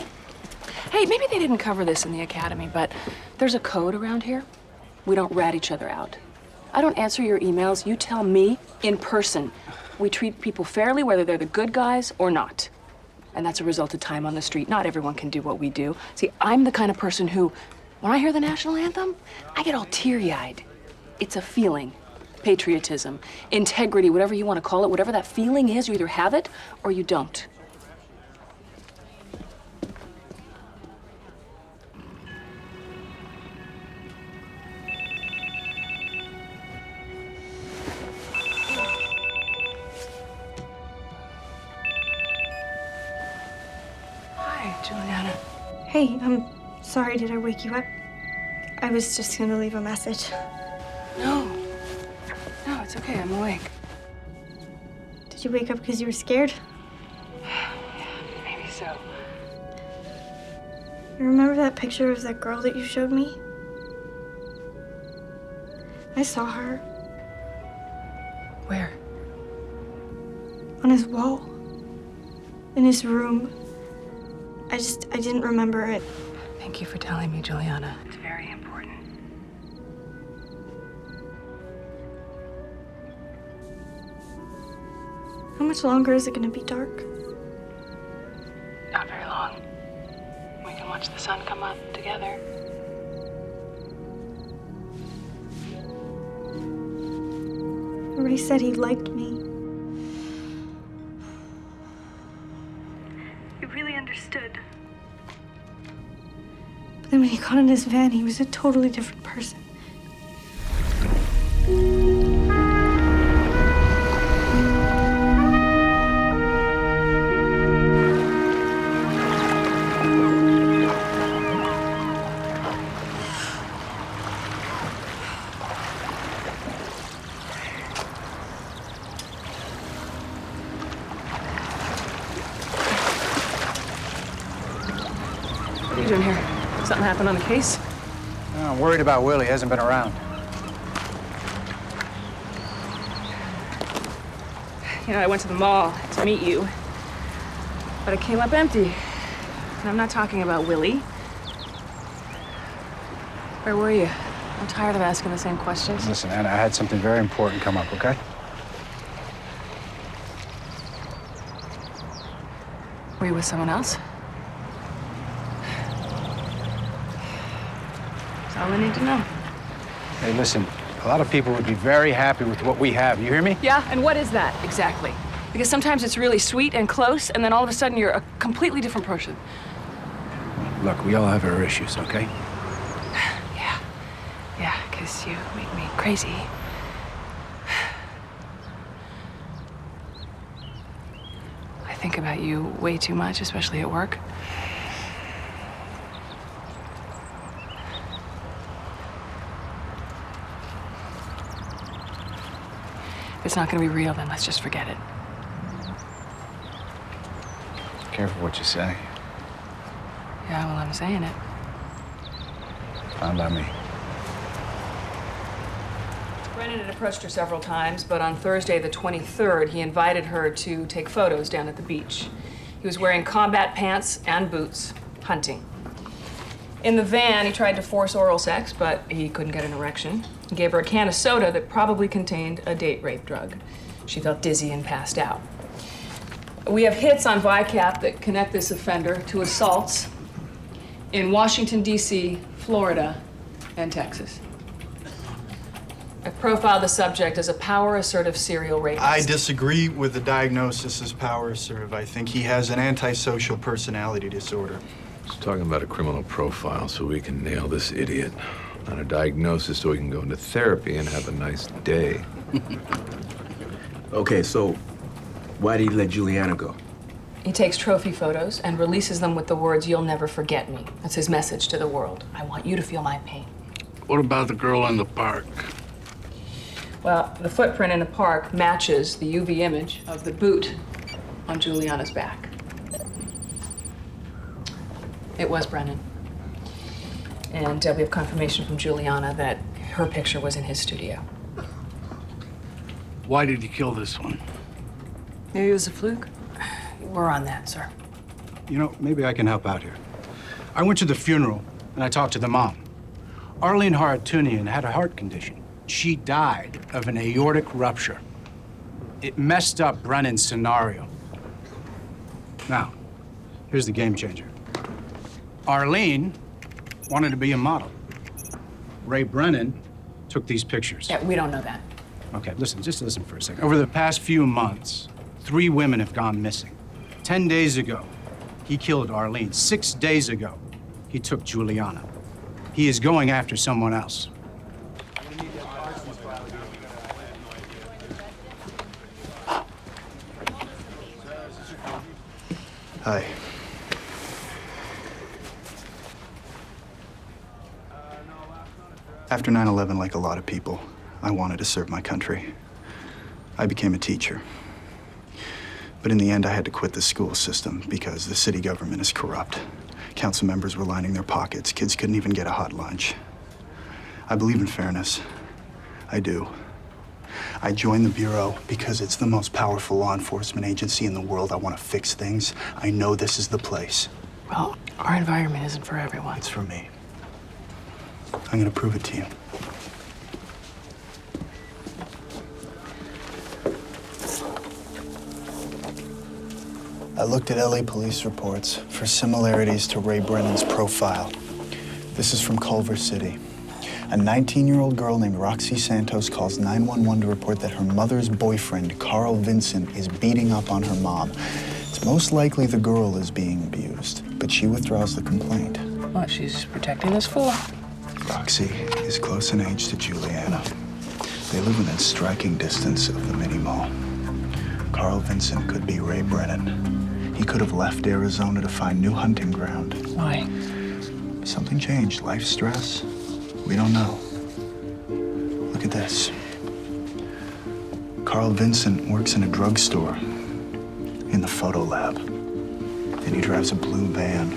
hey, maybe they didn't cover this in the academy, but there's a code around here. We don't rat each other out. I don't answer your emails. You tell me in person. We treat people fairly, whether they're the good guys or not. And that's a result of time on the street. Not everyone can do what we do. See, I'm the kind of person who, when I hear the national anthem, I get all teary-eyed. It's a feeling. Patriotism, integrity, whatever you want to call it, whatever that feeling is, you either have it or you don't. Juliana. Hey, I'm sorry, did I wake you up? I was just gonna leave a message. No, it's okay, I'm awake. Did you wake up because you were scared? Maybe so. You remember that picture of that girl that you showed me? I saw her. Where? On his wall. In his room. I didn't remember it. Thank you for telling me, Juliana. It's very important. How much longer is it gonna be dark? Not very long. We can watch the sun come up together. Ray said he liked me. He really understood. But then when he got in his van, he was a totally different person. you doing here? Something happened on the case? I'm worried about Willie. He hasn't been around. You know, I went to the mall to meet you, but it came up empty. And I'm not talking about Willie. Where were you? I'm tired of asking the same questions. Listen, Anna, I had something very important come up, okay? Were you with someone else? That's all I need to know. Hey, listen, a lot of people would be very happy with what we have. You hear me? Yeah, and what is that exactly? Because sometimes it's really sweet and close, and then all of a sudden you're a completely different person. Look, we all have our issues, okay? Yeah, because you make me crazy. I think about you way too much, especially at work. If it's not gonna be real, then let's just forget it. Careful what you say. Yeah, well, I'm saying it. Fine by me. Brennan had approached her several times, but on Thursday the 23rd, he invited her to take photos down at the beach. He was wearing combat pants and boots, hunting. In the van, he tried to force oral sex, but he couldn't get an erection. He gave her a can of soda that probably contained a date rape drug. She felt dizzy and passed out. We have hits on VICAP that connect this offender to assaults in Washington, D.C., Florida, and Texas. I profiled the subject as a power-assertive serial rapist. I disagree with the diagnosis as power-assertive. I think he has an antisocial personality disorder. He's talking about a criminal profile so we can nail this idiot. Not a diagnosis so we can go into therapy and have a nice day. Okay, so why did he let Juliana go? He takes trophy photos and releases them with the words, "You'll never forget me." That's his message to the world. I want you to feel my pain. What about the girl in the park? Well, the footprint in the park matches the UV image of the boot on Juliana's back. It was Brennan. And we have confirmation from Juliana that her picture was in his studio. Why did he kill this one? Maybe it was a fluke. We're on that, sir. You know, maybe I can help out here. I went to the funeral and I talked to the mom. Arlene Haratunian had a heart condition. She died of an aortic rupture. It messed up Brennan's scenario. Now, here's the game changer. Arlene wanted to be a model. Ray Brennan took these pictures. Yeah, we don't know that. Okay, listen, just listen for a second. Over the past few months, 3 women have gone missing. 10 days ago, he killed Arlene. 6 days ago, he took Juliana. He is going after someone else. Hi. After 9/11, like a lot of people, I wanted to serve my country. I became a teacher. But in the end, I had to quit the school system because the city government is corrupt. Council members were lining their pockets. Kids couldn't even get a hot lunch. I believe in fairness. I do. I joined the Bureau because it's the most powerful law enforcement agency in the world. I want to fix things. I know this is the place. Well, our environment isn't for everyone. It's for me. I'm going to prove it to you. I looked at LA police reports for similarities to Ray Brennan's profile. This is from Culver City. A 19-year-old girl named Roxy Santos calls 911 to report that her mother's boyfriend, Carl Vincent, is beating up on her mom. It's most likely the girl is being abused, but she withdraws the complaint. What she's protecting us for? Roxy is close in age to Juliana. They live within striking distance of the mini mall. Carl Vincent could be Ray Brennan. He could have left Arizona to find new hunting ground. Why? Something changed. Life stress. We don't know. Look at this. Carl Vincent works in a drugstore in the photo lab. And he drives a blue van.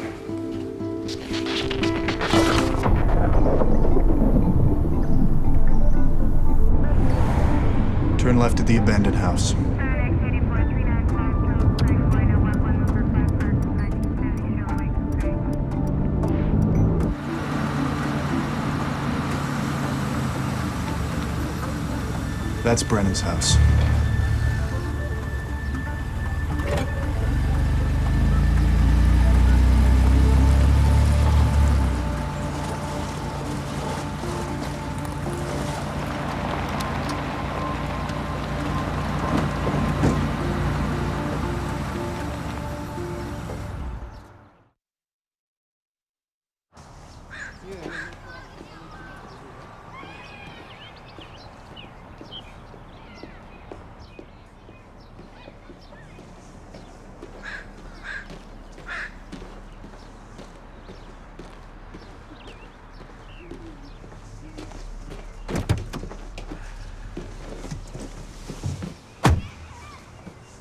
Turn left at the abandoned house. That's Brennan's house.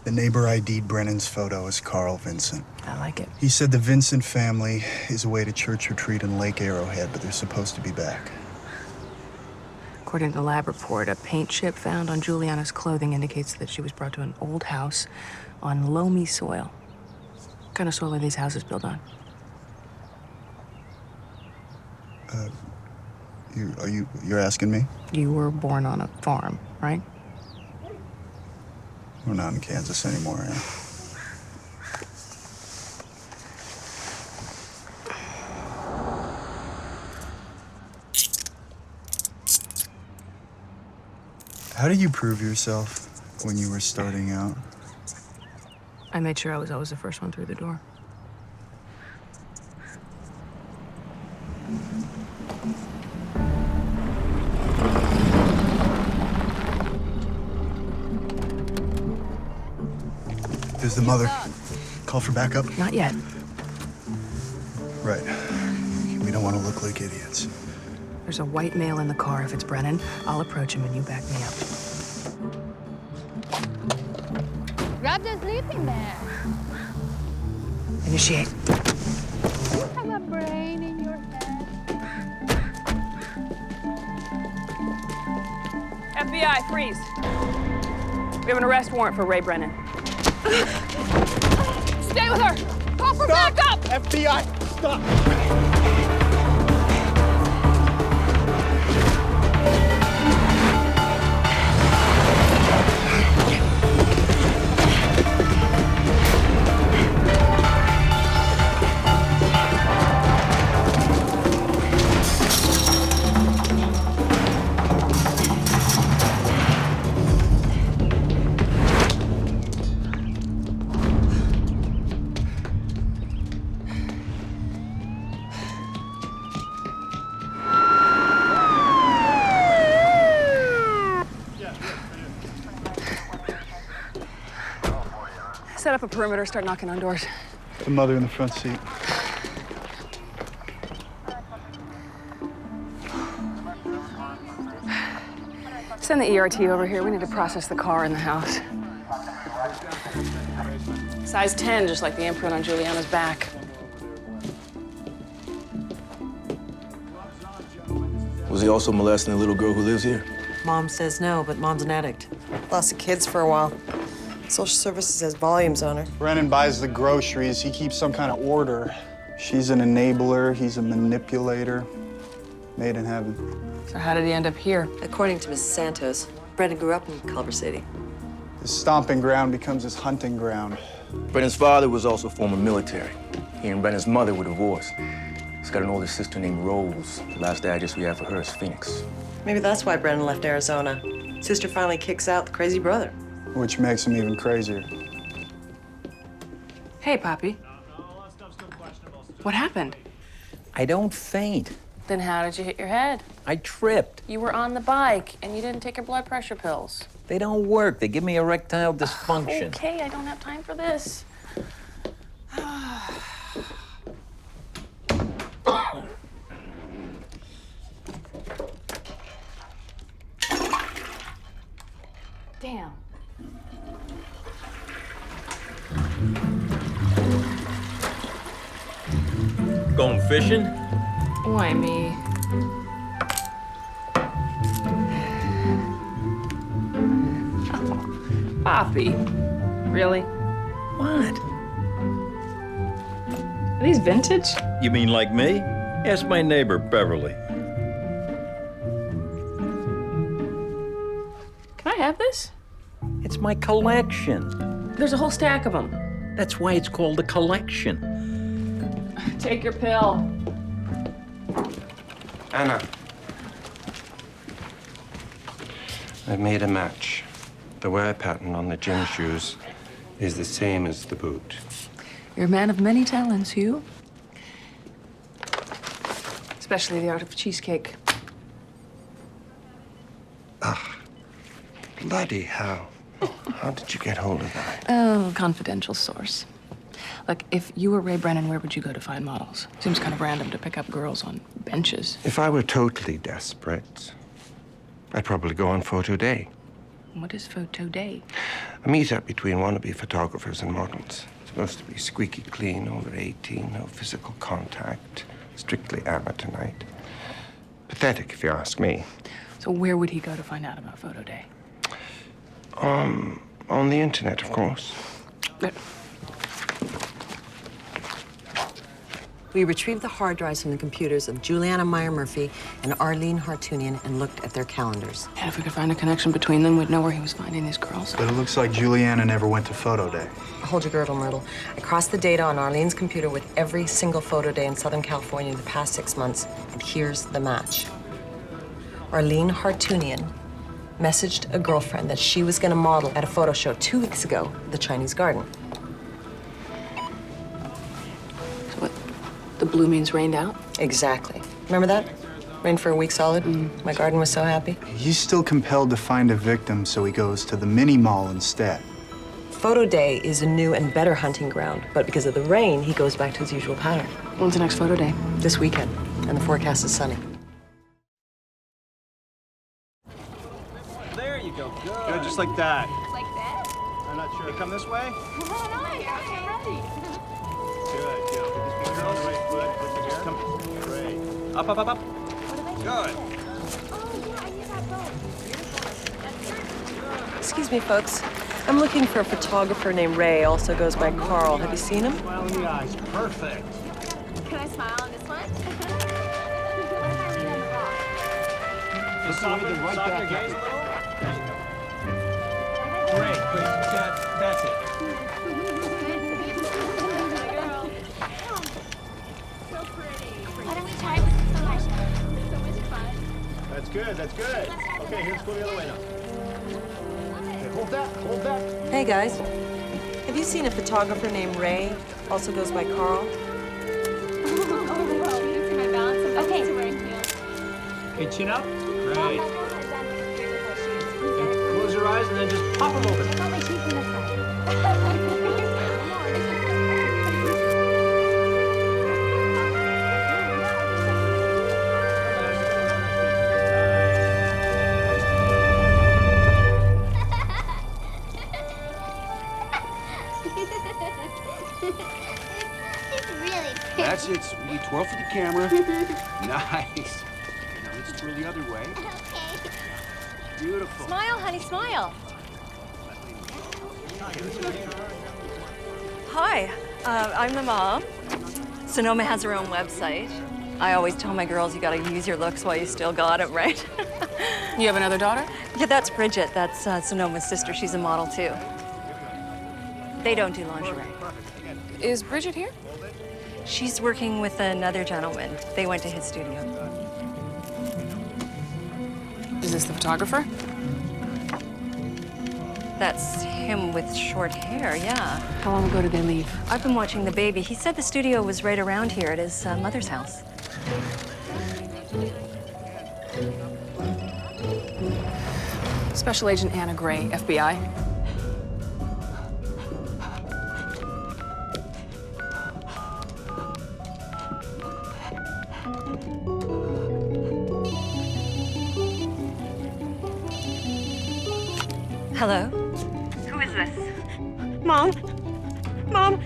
The neighbor ID'd Brennan's photo as Carl Vincent. I like it. He said the Vincent family is away to church retreat in Lake Arrowhead, but they're supposed to be back. According to the lab report, a paint chip found on Juliana's clothing indicates that she was brought to an old house on loamy soil. What kind of soil are these houses built on? You're asking me? You were born on a farm, right? We're not in Kansas anymore, yeah. How did you prove yourself when you were starting out? I made sure I was always the first one through the door. There's the mother. Call for backup? Not yet. Right. We don't want to look like idiots. There's a white male in the car. If it's Brennan, I'll approach him and you back me up. Grab the sleeping bag. Initiate. You have a brain in your head. FBI, freeze. We have an arrest warrant for Ray Brennan. Stay with her! Call for backup! FBI, stop! Set up a perimeter, start knocking on doors. The mother in the front seat. Send the ERT over here. We need to process the car and the house. Size 10, just like the imprint on Juliana's back. Was he also molesting the little girl who lives here? Mom says no, but Mom's an addict. Lost the kids for a while. Social services has volumes on her. Brennan buys the groceries. He keeps some kind of order. She's an enabler. He's a manipulator. Made in heaven. So how did he end up here? According to Mrs. Santos, Brennan grew up in Culver City. His stomping ground becomes his hunting ground. Brennan's father was also former military. He and Brennan's mother were divorced. He's got an older sister named Rose. The last address we have for her is Phoenix. Maybe that's why Brennan left Arizona. Sister finally kicks out the crazy brother. Which makes him even crazier. Hey, Poppy. What happened? I don't faint. Then how did you hit your head? I tripped. You were on the bike and you didn't take your blood pressure pills. They don't work. They give me erectile dysfunction. Okay, I don't have time for this. Damn. Going fishing? Why me? copy. Really? What? Are these vintage? You mean like me? Ask my neighbor, Beverly. Can I have this? It's my collection. There's a whole stack of them. That's why it's called a collection. Take your pill. Anna. I've made a match. The wear pattern on the gym shoes is the same as the boot. You're a man of many talents, Hugh. Especially the art of cheesecake. Bloody hell. How did you get hold of that? Oh, confidential source. Look, if you were Ray Brennan, where would you go to find models? Seems kind of random to pick up girls on benches. If I were totally desperate, I'd probably go on Photo Day. What is Photo Day? A meet-up between wannabe photographers and models. It's supposed to be squeaky clean, over 18, no physical contact, strictly amateur night. Pathetic, if you ask me. So where would he go to find out about Photo Day? On the internet, of course. We retrieved the hard drives from the computers of Juliana Meyer Murphy and Arlene Hartunian and looked at their calendars. And if we could find a connection between them, we'd know where he was finding these girls. But it looks like Juliana never went to Photo Day. Hold your girdle, Myrtle. I crossed the data on Arlene's computer with every single photo day in Southern California in the past 6 months, and here's the match. Arlene Hartunian messaged a girlfriend that she was going to model at a photo show 2 weeks ago at the Chinese Garden. So what, the blue means rained out? Exactly. Remember that? Rained for a week solid. My garden was so happy. He's still compelled to find a victim, so he goes to the mini mall instead. Photo day is a new and better hunting ground, but because of the rain, he goes back to his usual pattern. When's the next photo day? This weekend, and the forecast is sunny. There you go. Good. Good, just like that. Like that? I'm not sure. Come this way. Oh, nice. Okay, ready. Good, good. Put this finger on the right foot. Put the just come. Great. Up, up, up, up. Good. Excuse me, folks. I'm looking for a photographer named Ray, also goes by Carl. Have you seen him? Smile in the eyes. Perfect. Can I smile on this one? Just soften your gaze a little. There you go. Great, great. That's it. So pretty. Why don't we try this so much? So much fun. That's good, that's good. Okay, here's go the other way now. Okay, hold that, hold that. Hey, guys. Have you seen a photographer named Ray, also goes by Carl? Okay. Okay, chin up. Great. And close your eyes and then just pop them open. It's really pretty. That's it, sweetie. Twirl for the camera. Nice. Now let's twirl the other way. Okay. Beautiful. Smile, honey, smile. Hi, I'm the mom. Sonoma has her own website. I always tell my girls you gotta use your looks while you still got them, right? You have another daughter? Yeah, that's Bridget. That's Sonoma's sister. She's a model, too. They don't do lingerie. Is Bridget here? She's working with another gentleman. They went to his studio. Is this the photographer? That's him with short hair, yeah. How long ago did they leave? I've been watching the baby. He said the studio was right around here at his mother's house. Special Agent Anna Gray, FBI. Hello? Who is this? Mom? Mom?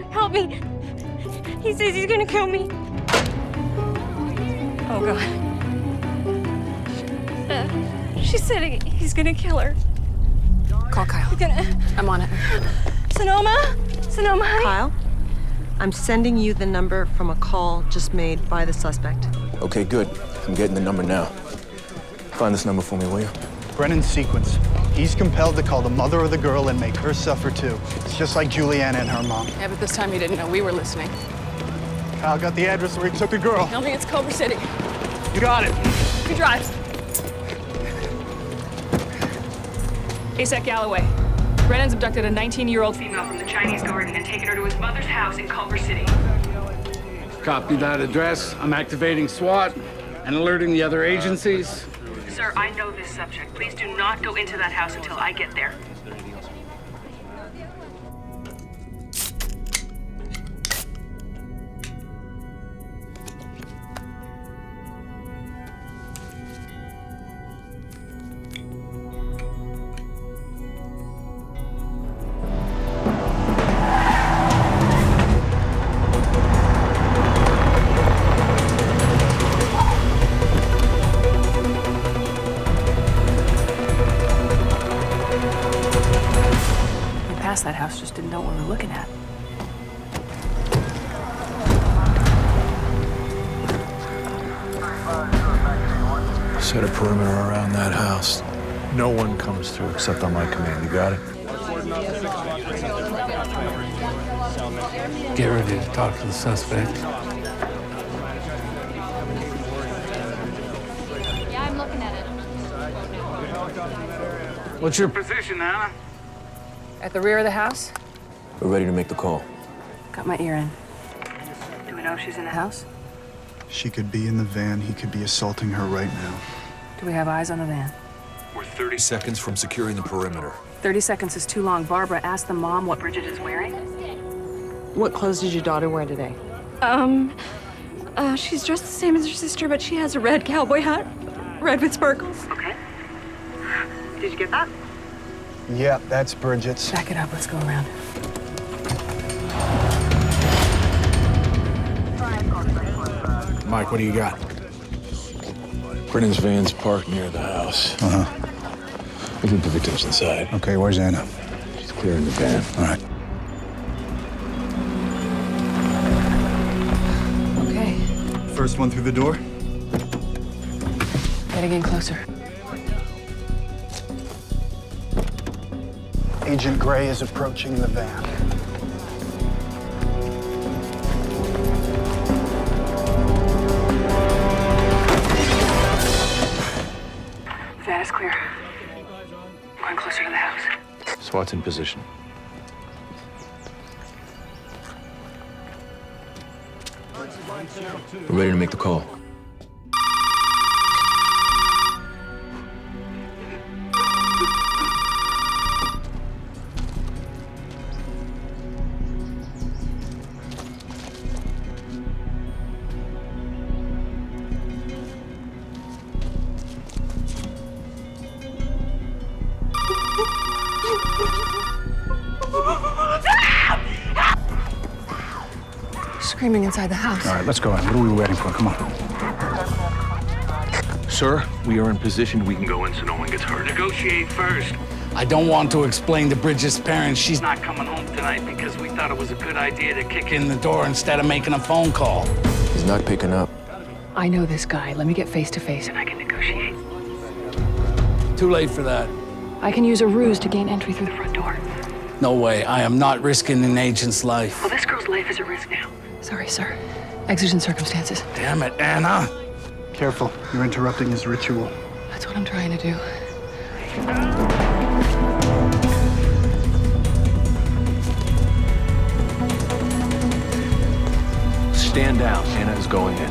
Help me. He says he's gonna kill me. Oh, God. She said he's gonna kill her. Call Kyle. I'm on it. Sonoma, honey. Kyle, I'm sending you the number from a call just made by the suspect. Okay, good. I'm getting the number now. Find this number for me, will you? Brennan's sequence. He's compelled to call the mother of the girl and make her suffer too. It's just like Juliana and her mom. Yeah, but this time you didn't know we were listening. Kyle got the address where he took the girl. Tell me it's Culver City. You got it. Who drives? ASAC Galloway. Brennan's abducted a 19-year-old female from the Chinese garden and taken her to his mother's house in Culver City. Copy that address. I'm activating SWAT and alerting the other agencies. Sir, I know this subject. Please do not go into that house until I get there. That house, just didn't know what we were looking at. Set a perimeter around that house. No one comes through except on my command. You got it? Get ready to talk to the suspect. Yeah, I'm looking at it. What's your position, Anna? At the rear of the house? We're ready to make the call. Got my ear in. Do we know if she's in the house? She could be in the van. He could be assaulting her right now. Do we have eyes on the van? We're 30 seconds from securing the perimeter. 30 seconds is too long. Barbara, ask the mom what Bridget is wearing. What clothes did your daughter wear today? She's dressed the same as her sister, but she has a red cowboy hat. Red with sparkles. Okay. Did you get that? Yeah, that's Bridget's. Back it up. Let's go around. Mike, what do you got? Brennan's van's parked near the house. We think the victim's inside. Okay, where's Anna? She's clearing the van. All right. Okay. First one through the door. Getting in closer. Agent Gray is approaching the van. The van is clear. Going closer to the house. SWAT's in position. We're ready to make the call. Screaming inside the house. All right, let's go in. What are we waiting for? Come on. Sir, we are in position. We can go in so no one gets hurt. Negotiate first. I don't want to explain to Bridget's parents she's not coming home tonight because we thought it was a good idea to kick in the door instead of making a phone call. He's not picking up. I know this guy. Let me get face to face and I can negotiate. Too late for that. I can use a ruse to gain entry through the front door. No way. I am not risking an agent's life. Well, this girl's life is at risk now. Sorry, sir. Exigent circumstances. Damn it, Anna. Careful. You're interrupting his ritual. That's what I'm trying to do. Stand down. Anna is going in.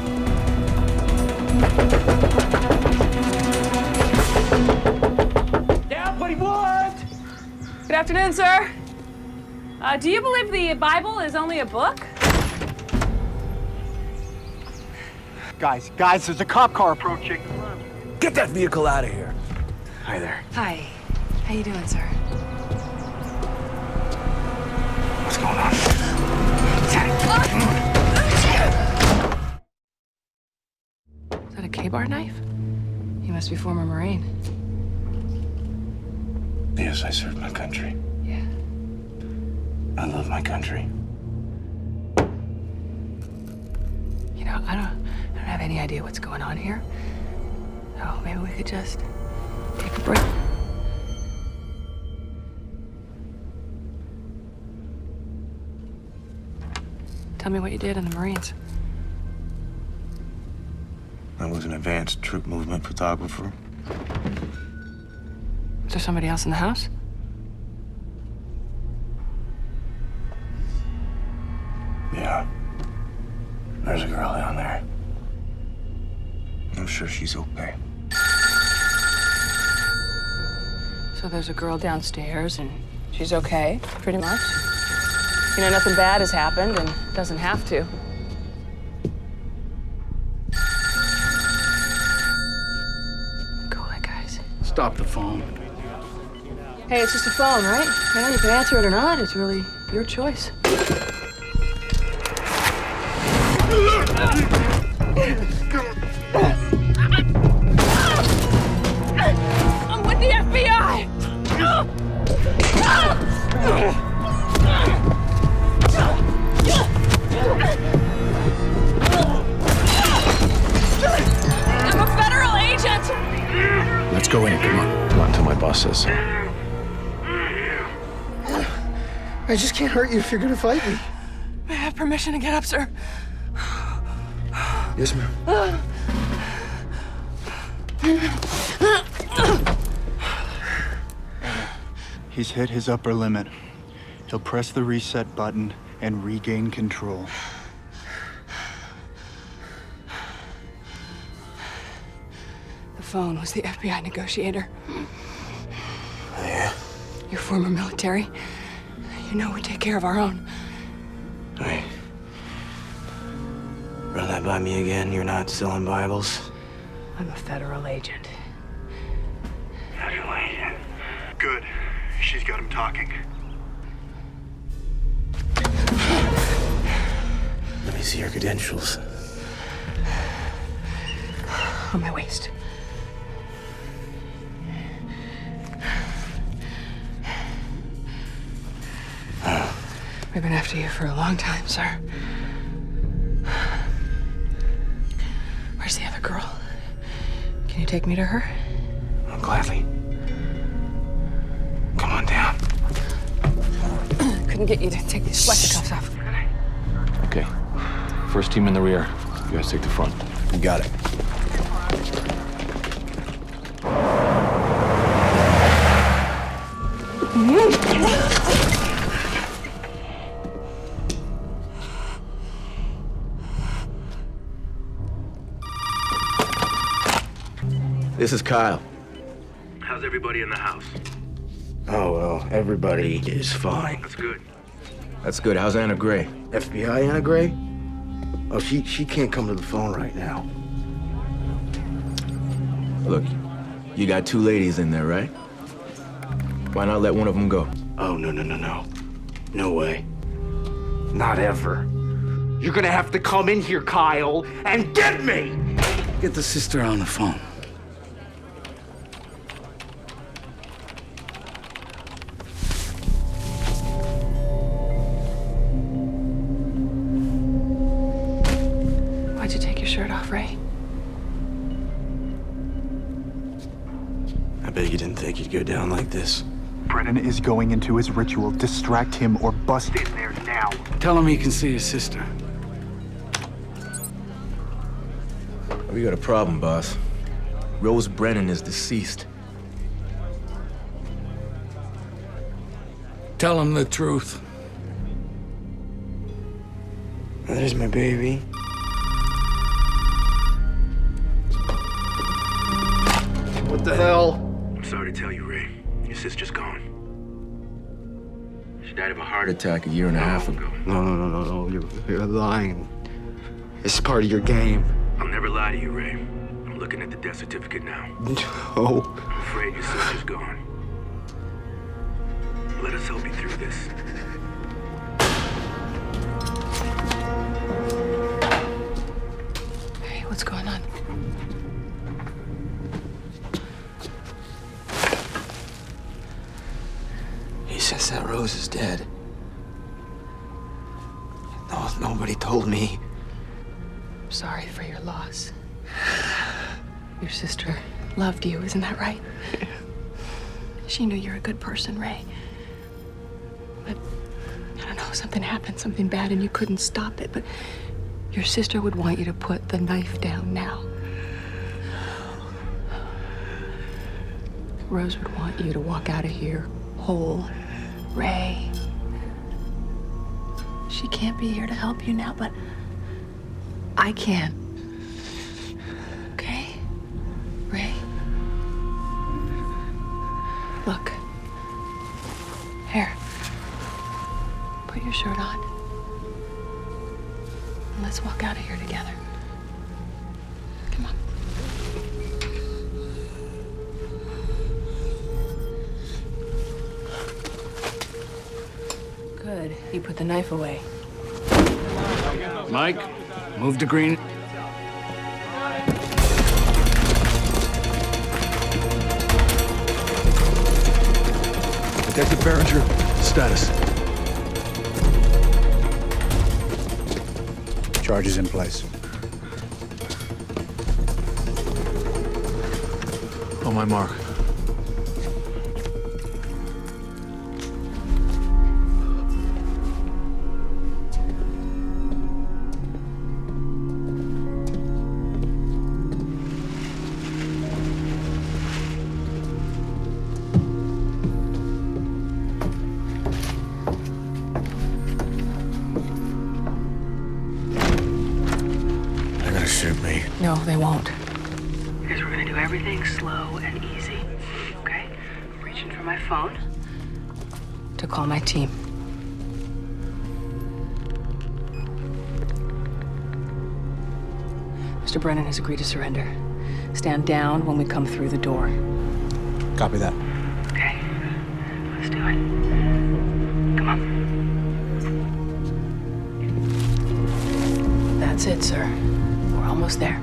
Down, buddy, what? Good afternoon, sir. Do you believe the Bible is only a book? Guys, there's a cop car approaching. Get that vehicle out of here. Hi there. Hi. How you doing, sir? What's going on? Is that a K-bar knife? He must be former Marine. Yes, I served my country. Yeah. I love my country. You know, I don't have any idea what's going on here. So maybe we could just take a break. Tell me what you did in the Marines. I was an advanced troop movement photographer. Is there somebody else in the house? Yeah. There's a girl down there. I'm sure she's okay. So there's a girl downstairs and she's okay, pretty much. You know, nothing bad has happened and doesn't have to. Cool it, guys. Stop the phone. Hey, it's just a phone, right? You know, you can answer it or not. It's really your choice. I'm with the FBI! I'm a federal agent! Let's go in. Come on. Not until my boss says so. I just can't hurt you if you're gonna fight me. I have permission to get up, sir. Yes, ma'am. He's hit his upper limit. He'll press the reset button and regain control. The phone was the FBI negotiator. Yeah? You're former military. You know we take care of our own. Hey. Run that by me again. You're not selling Bibles? I'm a federal agent. Federal agent. Good. She's got him talking. Let me see your credentials. On my waist. We've been after you for a long time, sir. Where's the other girl? Can you take me to her? Oh, gladly. Come on down. Couldn't get you to take these sweater cuffs off. Okay. First team in the rear. You guys take the front. You got it. This is Kyle. How's everybody in the house? Oh, well, everybody is fine. That's good. That's good. How's Anna Gray? FBI Anna Gray? Oh, she can't come to the phone right now. Look, you got two ladies in there, right? Why not let one of them go? Oh, no. No way. Not ever. You're gonna have to come in here, Kyle, and get me! Get the sister on the phone. Why'd you take your shirt off, Ray? I bet you didn't think you'd go down like this. Brennan is going into his ritual. Distract him or bust in there now. Tell him he can see his sister. We got a problem, boss. Rose Brennan is deceased. Tell him the truth. There's my baby. What the hell? I'm sorry to tell you, Ray. Your sister's gone. She died of a heart Attack a year and a half ago. No. You're lying. It's part of your game. I'll never lie to you, Ray. I'm looking at the death certificate now. No. I'm afraid your sister's gone. Let us help you through this. Hey, what's going on? Rose is dead. No, nobody told me. I'm sorry for your loss. Your sister loved you, isn't that right? She knew you're a good person, Ray. But, I don't know, something happened, something bad, and you couldn't stop it. But your sister would want you to put the knife down now. Rose would want you to walk out of here whole, Ray. She can't be here to help you now, but I can. Okay? Ray? Look. Here. Put your shirt on. And let's walk out of here together. Come on. Good. You put the knife away. Mike, move to green. Detective Berenger, status. Charges in place. On my mark. No, they won't. Because we're gonna do everything slow and easy. Okay? I'm reaching for my phone. To call my team. Mr. Brennan has agreed to surrender. Stand down when we come through the door. Copy that. Okay. Let's do it. Come on. That's it, sir. We're almost there.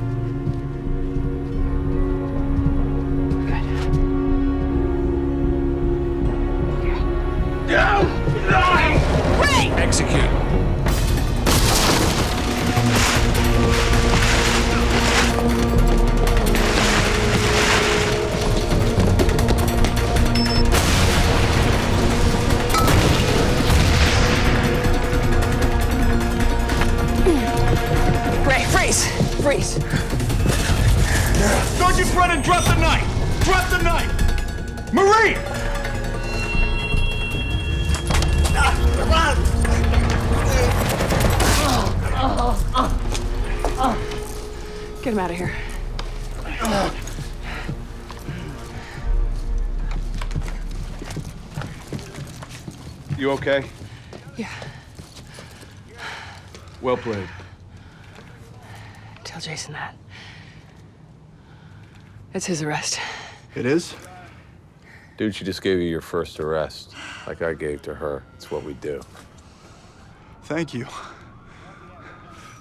Ray! Execute. Ray, freeze! Freeze! Sergeant Brennan, drop the knife! Drop the knife! Marie! Get him out of here. You okay? Yeah. Well played. Tell Jason that. It's his arrest. It is? Dude, she just gave you your first arrest, like I gave to her. It's what we do. Thank you.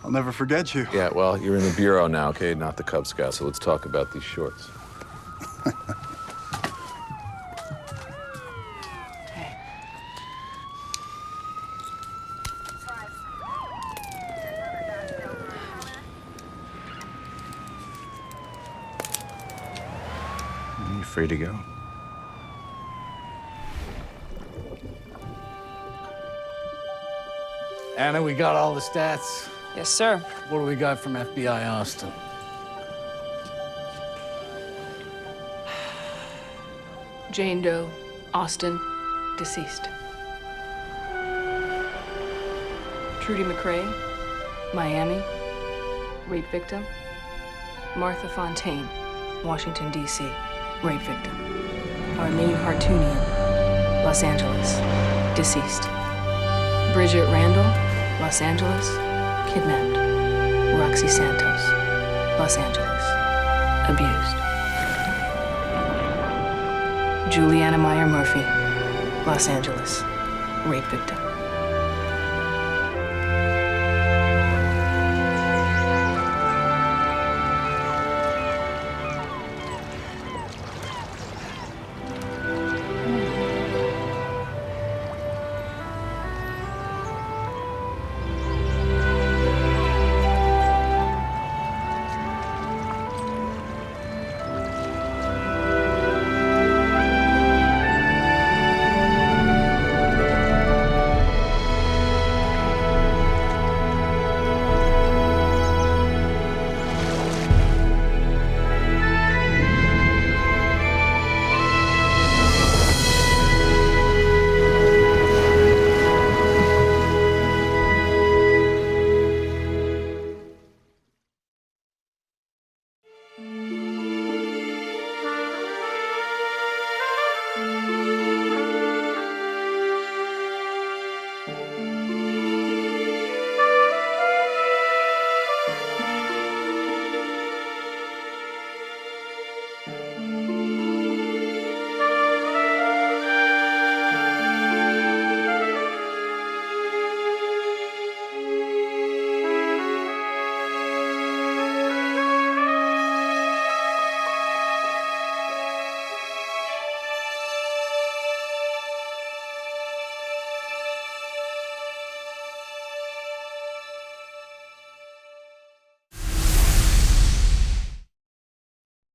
I'll never forget you. Yeah, well, you're in the Bureau now, okay? Not the Cub Scouts, so let's talk about these shorts. Are you free to go? Anna, we got all the stats. Yes, sir. What do we got from FBI Austin? Jane Doe, Austin, deceased. Trudy McRae, Miami, rape victim. Martha Fontaine, Washington, D.C., rape victim. Arlene Hartunian, Los Angeles, deceased. Bridget Randall, Los Angeles, kidnapped. Roxy Santos, Los Angeles, abused. Juliana Meyer Murphy, Los Angeles, rape victim.